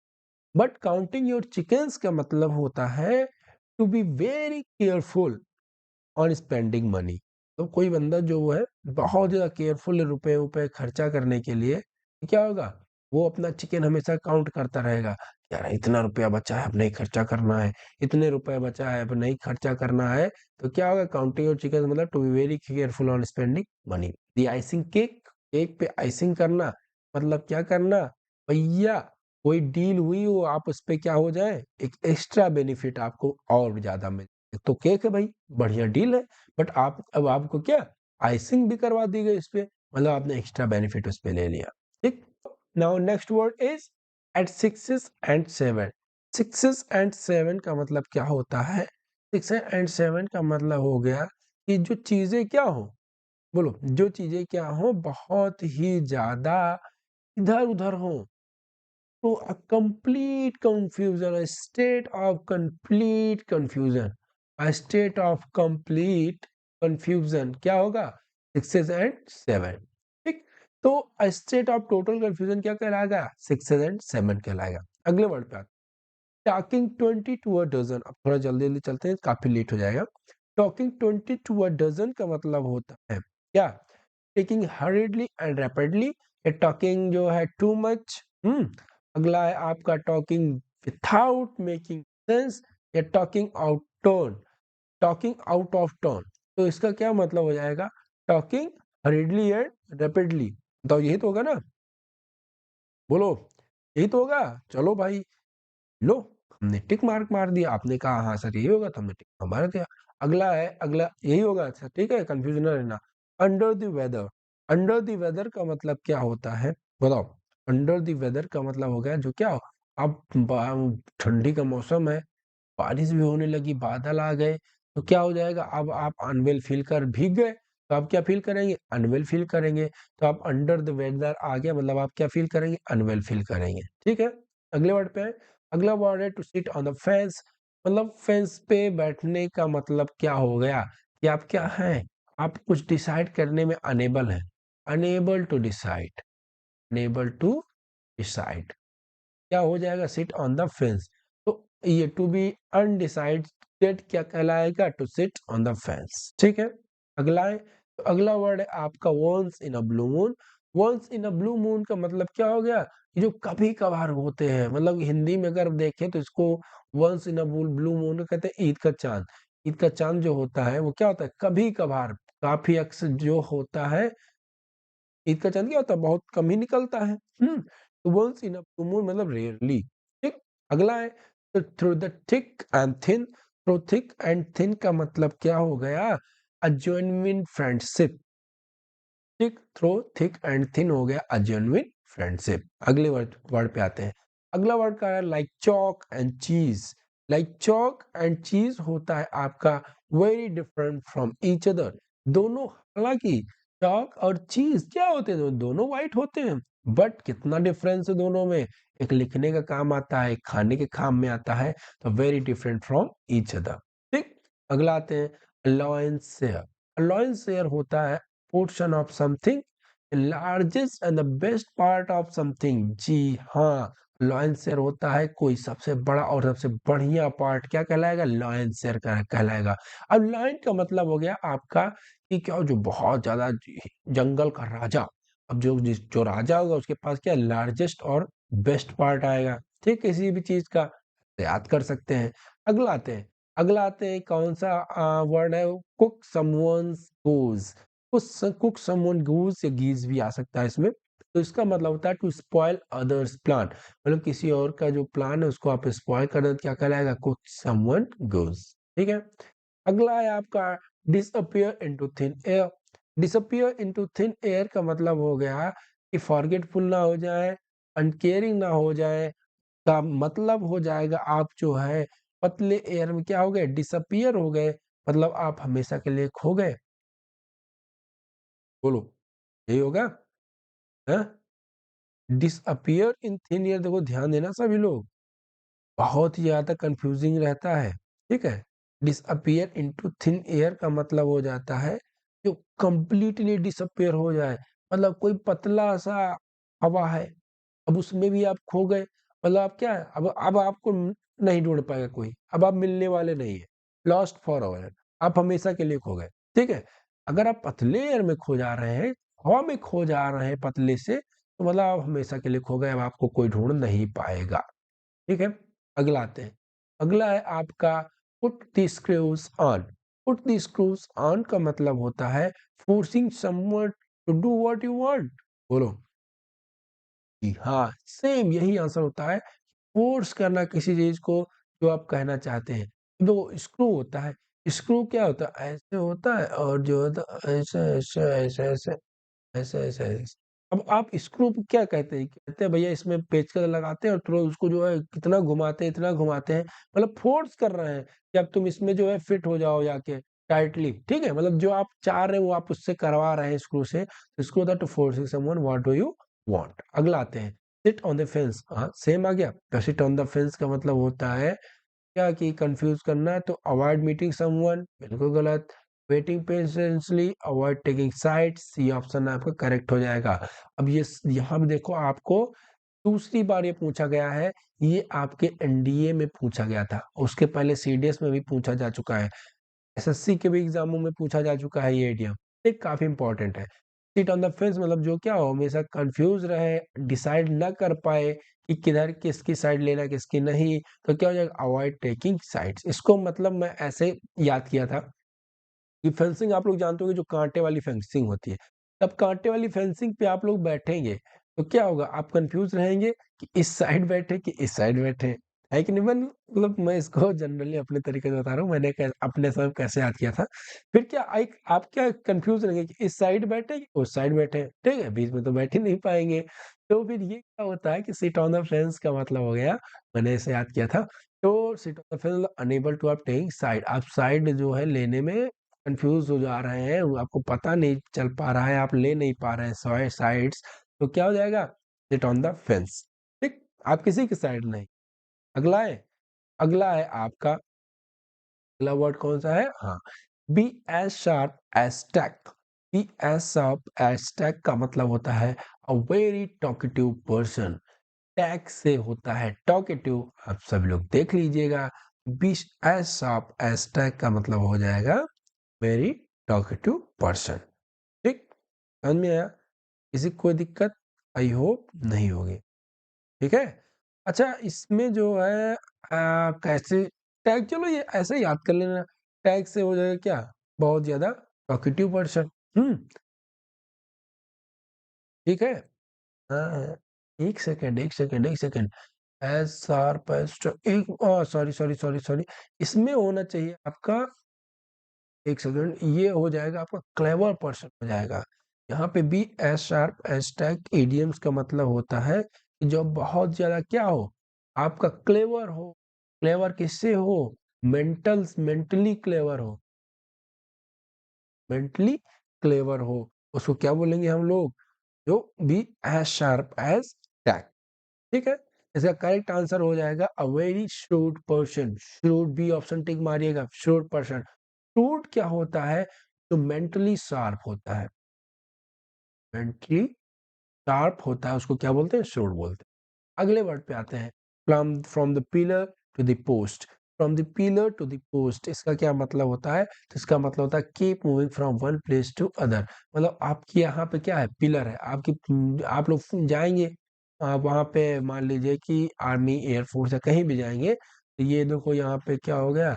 बट काउंटिंग योर चिकन्स का मतलब होता है to be very careful on spending money. तो कोई बंदा जो है बहुत ज्यादा केयरफुल है रुपए रुपए खर्चा करने के लिए, तो क्या होगा, वो अपना चिकन हमेशा काउंट करता रहेगा। यार इतना रुपया बचा है, अब नहीं खर्चा करना है, इतने रुपए बचा है, अब नहीं खर्चा करना है। तो क्या होगा, काउंटिंग और चिकन मतलब to be very careful on spending money. The icing cake, cake पे आइसिंग करना, मतलब क्या करना भैया, कोई डील हुई हो, आप उस पे क्या हो जाए, एक एक्स्ट्रा बेनिफिट आपको और ज्यादा मिले। तो केक है भाई, बढ़िया डील है, बट आप अब आपको क्या, आइसिंग भी करवा दी गई इस पे, मतलब आपने एक्स्ट्रा बेनिफिट उस पे ले लिया। ठीक, now next word is at sixes and seven. Sixes and seven का मतलब क्या होता है? सिक्स एंड सेवन का मतलब हो गया कि जो चीजें क्या हो, बोलो, जो चीजें क्या हो, बहुत ही ज्यादा इधर उधर हो। तो a complete confusion, a state of complete confusion, a state of complete confusion क्या होगा, सिक्सेस एंड सेवन। ठीक, तो a state of total confusion क्या कहलाएगा, सिक्सेस एंड सेवन कहलाएगा। अगले वर्ड पे टॉकिंग 20 टू अ डजन। अब थोड़ा जल्दी जल्दी चलते हैं, काफी लेट हो जाएगा। टॉकिंग 20 टू अ डजन का मतलब होता है क्या, टेकिंग हरिडली एंड रैपिडली, ये टॉकिंग जो है टू मच। अगला है आपका टॉकिंग विथाउट मेकिंग सेंस, या talking out turn, talking out of turn, तो इसका क्या मतलब हो जाएगा? Talking हरिडली and rapidly. बताओ यही तो होगा ना? बोलो, यही तो होगा? चलो भाई, लो, हमने टिक मार्क मार दिया, आपने कहा हाँ सर यही होगा, तो हमने टिक मार दिया। अगला है, अगला यही होगा, अच्छा ठीक है, कंफ्यूजन ना रहना। Under the weather, under the weather का मतलब क्या होता है? बताओ, अंडर द वेदर का मतलब हो गया जो क्या हो, अब ठंडी का मौसम है, बारिश भी होने लगी, बादल आ गए, तो क्या हो जाएगा? अब आप अनवेल फील कर भीग गए, तो आप क्या फील करेंगे? अनवेल फील करेंगे। तो आप अंडर द वेदर आ गया, मतलब आप क्या फील करेंगे? अनवेल फील करेंगे। ठीक है, अगले वर्ड पे है। अगला वर्ड है to sit on the fence, मतलब फेंस पे बैठने का मतलब क्या हो गया कि आप क्या हैं? आप कुछ डिसाइड करने में अनेबल हैं, unable to decide, unable to decide. क्या हो जाएगा? Sit on the fence. तो ये टू बी अनडिसाइडेड क्या कहलाएगा? To sit on the fence. ठीक है, अगला है, तो अगला वर्ड है आपका once in a blue moon. Once in a blue moon का मतलब क्या हो गया? ये जो कभी कभार होते हैं, मतलब हिंदी में अगर देखें तो इसको once in a blue moon कहते हैं ईद का चांद। ईद का चांद जो होता है वो क्या होता है? कभी कभार, काफी अक्सर जो होता है। ईद का चांद क्या होता है? बहुत कम ही निकलता है। Once in a blue moon मतलब रेयरली। ठीक, अगला है through the thick and thin. Through thick and thin का मतलब क्या हो गया? A genuine friendship. ठीक, थ्रो थिक एंड थिन हो गया अ जेन्युइन फ्रेंडशिप। अगले वर्ड वर्ड पे आते हैं। अगला वर्ड का है like chalk and cheese. Like chalk and cheese होता है आपका very different from each other. दोनों, हालांकि चॉक और चीज क्या होते हैं? दोनों वाइट होते हैं, बट कितना डिफरेंस है दोनों में। एक लिखने का काम आता है, एक खाने के काम में आता है, तो very different from each other. ठीक, अगला आते हैं अलाउंस शेयर। अलाउंस शेयर होता है portion of something, largest and the best part of something. जी हाँ, लॉयन शेयर होता है कोई सबसे बड़ा और सबसे बढ़िया पार्ट, क्या कहलाएगा? लॉयन शेयर कहलाएगा। अब लॉयन का मतलब हो गया आपका कि क्या, जो बहुत ज्यादा जंगल का राजा। अब जो राजा होगा उसके पास क्या, लार्जेस्ट और बेस्ट पार्ट आएगा। ठीक, किसी भी चीज का याद कर सकते हैं। अगला आते हैं, अगला आते हैं, कौन सा वर्ड है? Cook someone's goose. Cook someone goose या गीज भी आ सकता है इसमें। तो इसका मतलब होता है टू स्पॉइल अदर्स प्लान, मतलब किसी और का जो प्लान है उसको आप स्पॉइल कर दें, क्या कहलाएगा? कुक समवन गूज। ठीक है, अगला है आपका disappear into thin air. Disappear into thin air का मतलब हो गया कि फॉरगेटफुल ना हो जाए, अनकेयरिंग ना हो जाए, का मतलब हो जाएगा आप जो है पतले एयर में क्या हो गए? डिसअपियर हो गए, मतलब आप हमेशा के लिए खो गए। बोलो, यही होगा? डिसअपियर इन थिन एयर, देखो ध्यान देना सभी लोग, बहुत ही ज्यादा कंफ्यूजिंग रहता है। ठीक है, डिसअपियर इनटू थिन एयर का मतलब हो जाता है जो कंप्लीटली डिसअपियर हो जाए, मतलब कोई पतला सा हवा है, अब उसमें भी आप खो गए, मतलब आप क्या है, अब आपको नहीं ढूंढ पाएगा कोई, अब आप मिलने वाले नहीं है, लॉस्ट फॉर एवर, आप हमेशा के लिए खो गए। ठीक है, अगर आप पतले एयर में खो जा रहे हैं, हवा में खो जा रहे हैं पतले से, तो मतलब आप हमेशा के लिए खो गए, अब आपको कोई ढूंढ नहीं पाएगा। ठीक है, अगला आते हैं, अगला है आपका put the screws on. Put the screws on का मतलब होता है forcing someone to do what you want. बोलो, जी हाँ, सेम यही आंसर होता है, फोर्स करना किसी चीज को जो आप कहना चाहते हैं। दो स्क्रू होता है, स्क्रू क्या होता है? ऐसे होता है, और जो होता है ऐसे ऐसे ऐसे ऐसे ऐसे ऐसे ऐसे। अब आप स्क्रू को क्या कहते हैं? कहते हैं भैया इसमें पेचकस लगाते हैं और थोड़ा उसको जो है कितना घुमाते हैं, इतना घुमाते हैं, मतलब फोर्स कर रहे हैं कि अब तुम इसमें जो है फिट हो जाओ जाके टाइटली। ठीक है, मतलब जो आप चाह रहे हैं वो आप उससे करवा रहे हैं स्क्रू से, तो इसको होता है to forcing someone what do you want. अगला आते हैं, सिट ऑन द फेंस। हाँ, सेम आ गया। तो सिट ऑन द फेंस का मतलब होता है क्या, कि कंफ्यूज करना है, तो अवॉइड मीटिंग समवन, बिल्कुल गलत। Waiting patiently, avoid taking side, C option आपका करेक्ट हो जाएगा। अब ये यहाँ पे देखो, आपको दूसरी बार ये पूछा गया है, ये आपके एनडीए में पूछा गया था, उसके पहले सीडीएस में भी पूछा जा चुका है, एसएससी के भी एग्जामों में पूछा जा चुका है ये एडीएम, ये काफी इंपॉर्टेंट है। सिट ऑन द फेंस मतलब जो क्या हो, हमेशा कंफ्यूज रहे, डिसाइड ना कर पाए कि किधर किसकी साइड लेना किसकी नहीं, तो क्या हो जाएगा, अवॉइड टेकिंग साइड्स। इसको मतलब मैं ऐसे याद किया था कि फेंसिंग आप लोग जानते होंगे, जो कांटे वाली फेंसिंग होती है। तब कांटे वाली फेंसिंग पे आप लोग बैठेंगे तो क्या होगा, आप कंफ्यूज रहेंगे कि इस साइड बैठे कि इस साइड बैठे, है कि नहीं। मतलब मैं इसको जनरली अपने तरीके से बता रहा हूँ, मैंने अपने समय कैसे याद किया था। फिर क्या एक आप क्या कंफ्यूज रहेंगे कि इस साइड बैठे कि उस साइड बैठे, ठीक है, बीच में तो बैठ ही नहीं पाएंगे। तो फिर ये क्या होता है कि सिट ऑन द फेंस का मतलब हो गया, मैंने इसे याद किया था। तो sit on the fence unable to आप टेकिंग साइड, आप साइड जो है लेने में कंफ्यूज हो जा रहे हैं, वो आपको पता नहीं चल पा रहा है, आप ले नहीं पा रहे हैं साइड्स, तो क्या हो जाएगा, सिट ऑन द फेंस। ठीक, आप किसी की साइड नहीं। अगला है, अगला है आपका, अगला वर्ड कौन सा है, हाँ, बी एज शार्प एज टैक। बी एज शार्प एज टैक का मतलब होता है अ वेरी टॉकेटिव पर्सन। टैक से होता है टॉकेटिव, आप सब लोग देख लीजिएगा। बी एज शार्प एज टैक का मतलब हो जाएगा वेरी टॉकेटिव पर्सन। ठीक, समझ में आया, किसी को कोई दिक्कत आई होप नहीं होगी, ठीक है। अच्छा, इसमें जो है कैसे टैग, चलो ये ऐसे याद कर लेना, टैग से हो जाएगा क्या, बहुत ज्यादा टॉकेटिव पर्सन। ठीक है। हाँ, एक सेकेंड एक सेकेंड एक सेकेंड, एज शार्प एज, एक, सॉरी सॉरी सॉरी सॉरी, इसमें होना चाहिए आपका, एक सेकंड, ये हो जाएगा आपका क्लेवर पर्सन हो जाएगा। यहाँ पे be as sharp as tack idioms का मतलब होता है कि जो बहुत ज्यादा क्या हो, आपका क्लेवर हो। क्लेवर किससे हो, मेंटली क्लेवर हो, मेंटली क्लेवर हो, उसको क्या बोलेंगे हम लोग, जो be as sharp as tack. ठीक है, इसका करेक्ट आंसर हो जाएगा a very shrewd person. Shrewd B option tick मारिएगा, श्रूड पर्सन। श्रूड क्या होता है, जो मेंटली शार्प होता है, मेंटली शार्प होता है उसको क्या बोलते हैं, श्रूड बोलते हैं। अगले वर्ड पे आते हैं, from from the pillar to the post. From the pillar to the post, इसका क्या मतलब होता है, तो इसका मतलब होता है keep moving from one place to other. मतलब आपकी यहाँ पे क्या है, पिलर है आपकी, आप लोग जाएंगे, आप वहाँ पे मान लीजिए कि आर्मी एयरफोर्स या कहीं भी जाएंगे, तो ये देखो यहाँ पे क्या हो गया,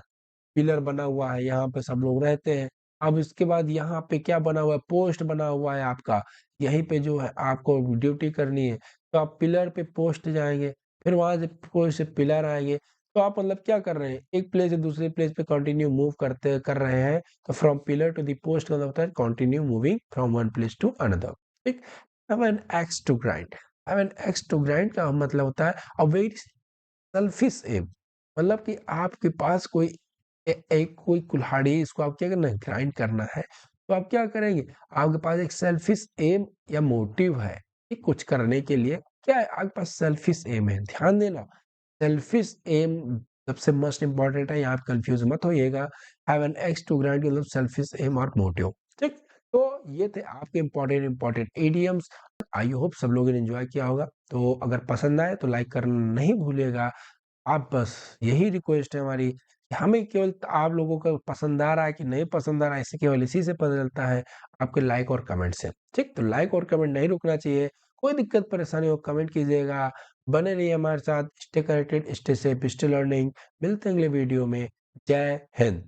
पिलर बना हुआ है, यहाँ पे सब लोग रहते हैं। अब इसके बाद यहाँ पे क्या बना हुआ है, पोस्ट बना हुआ है आपका, यहीं पे जो है आपको ड्यूटी करनी है, तो आप पिलर पे पोस्ट जाएंगे, फिर वहां से पोस्ट से पिलर आएंगे। तो आप मतलब क्या कर रहे हैं, एक प्लेस से दूसरे प्लेस पे कंटिन्यू मूव करते कर रहे हैं। तो from pillar to the post का मतलब होता है continue moving from one place to another. ठीक, have an axe to grind. Have an axe to grind का मतलब होता है अ वेरी सेल्फिश एम। मतलब कि आपके पास कोई एक कोई कुल्हाड़ी, इसको आप क्या करना है, ग्राइंड करना है, तो आप क्या करेंगे, आपके पास एक सेल्फिश एम या मोटिव है कि कुछ करने के लिए, क्या है आपके पास सेल्फिश एम है, ध्यान देना। सेल्फिश एम सबसे मोस्ट इंपॉर्टेंट है, यहाँ पे कंफ्यूज मत होइएगा। Have an axe to grind मतलब सेल्फिश एम और मोटिव। ठीक, तो ये थे आपके important important idioms. I hope सब लोगों ने एंजॉय किया होगा। तो अगर पसंद आए तो लाइक करना नहीं भूलिएगा। आप बस, यही रिक्वेस्ट है हमारी कि हमें केवल आप लोगों का पसंद आ रहा है कि नहीं पसंद आ रहा है, इसे केवल इसी से पता चलता है, आपके लाइक और कमेंट से। ठीक, तो लाइक और कमेंट नहीं रुकना चाहिए, कोई दिक्कत परेशानी हो कमेंट कीजिएगा। बने रहिए हमारे साथ, stay connected, stay safe, stay learning. मिलते हैं अगले वीडियो में। जय हिंद।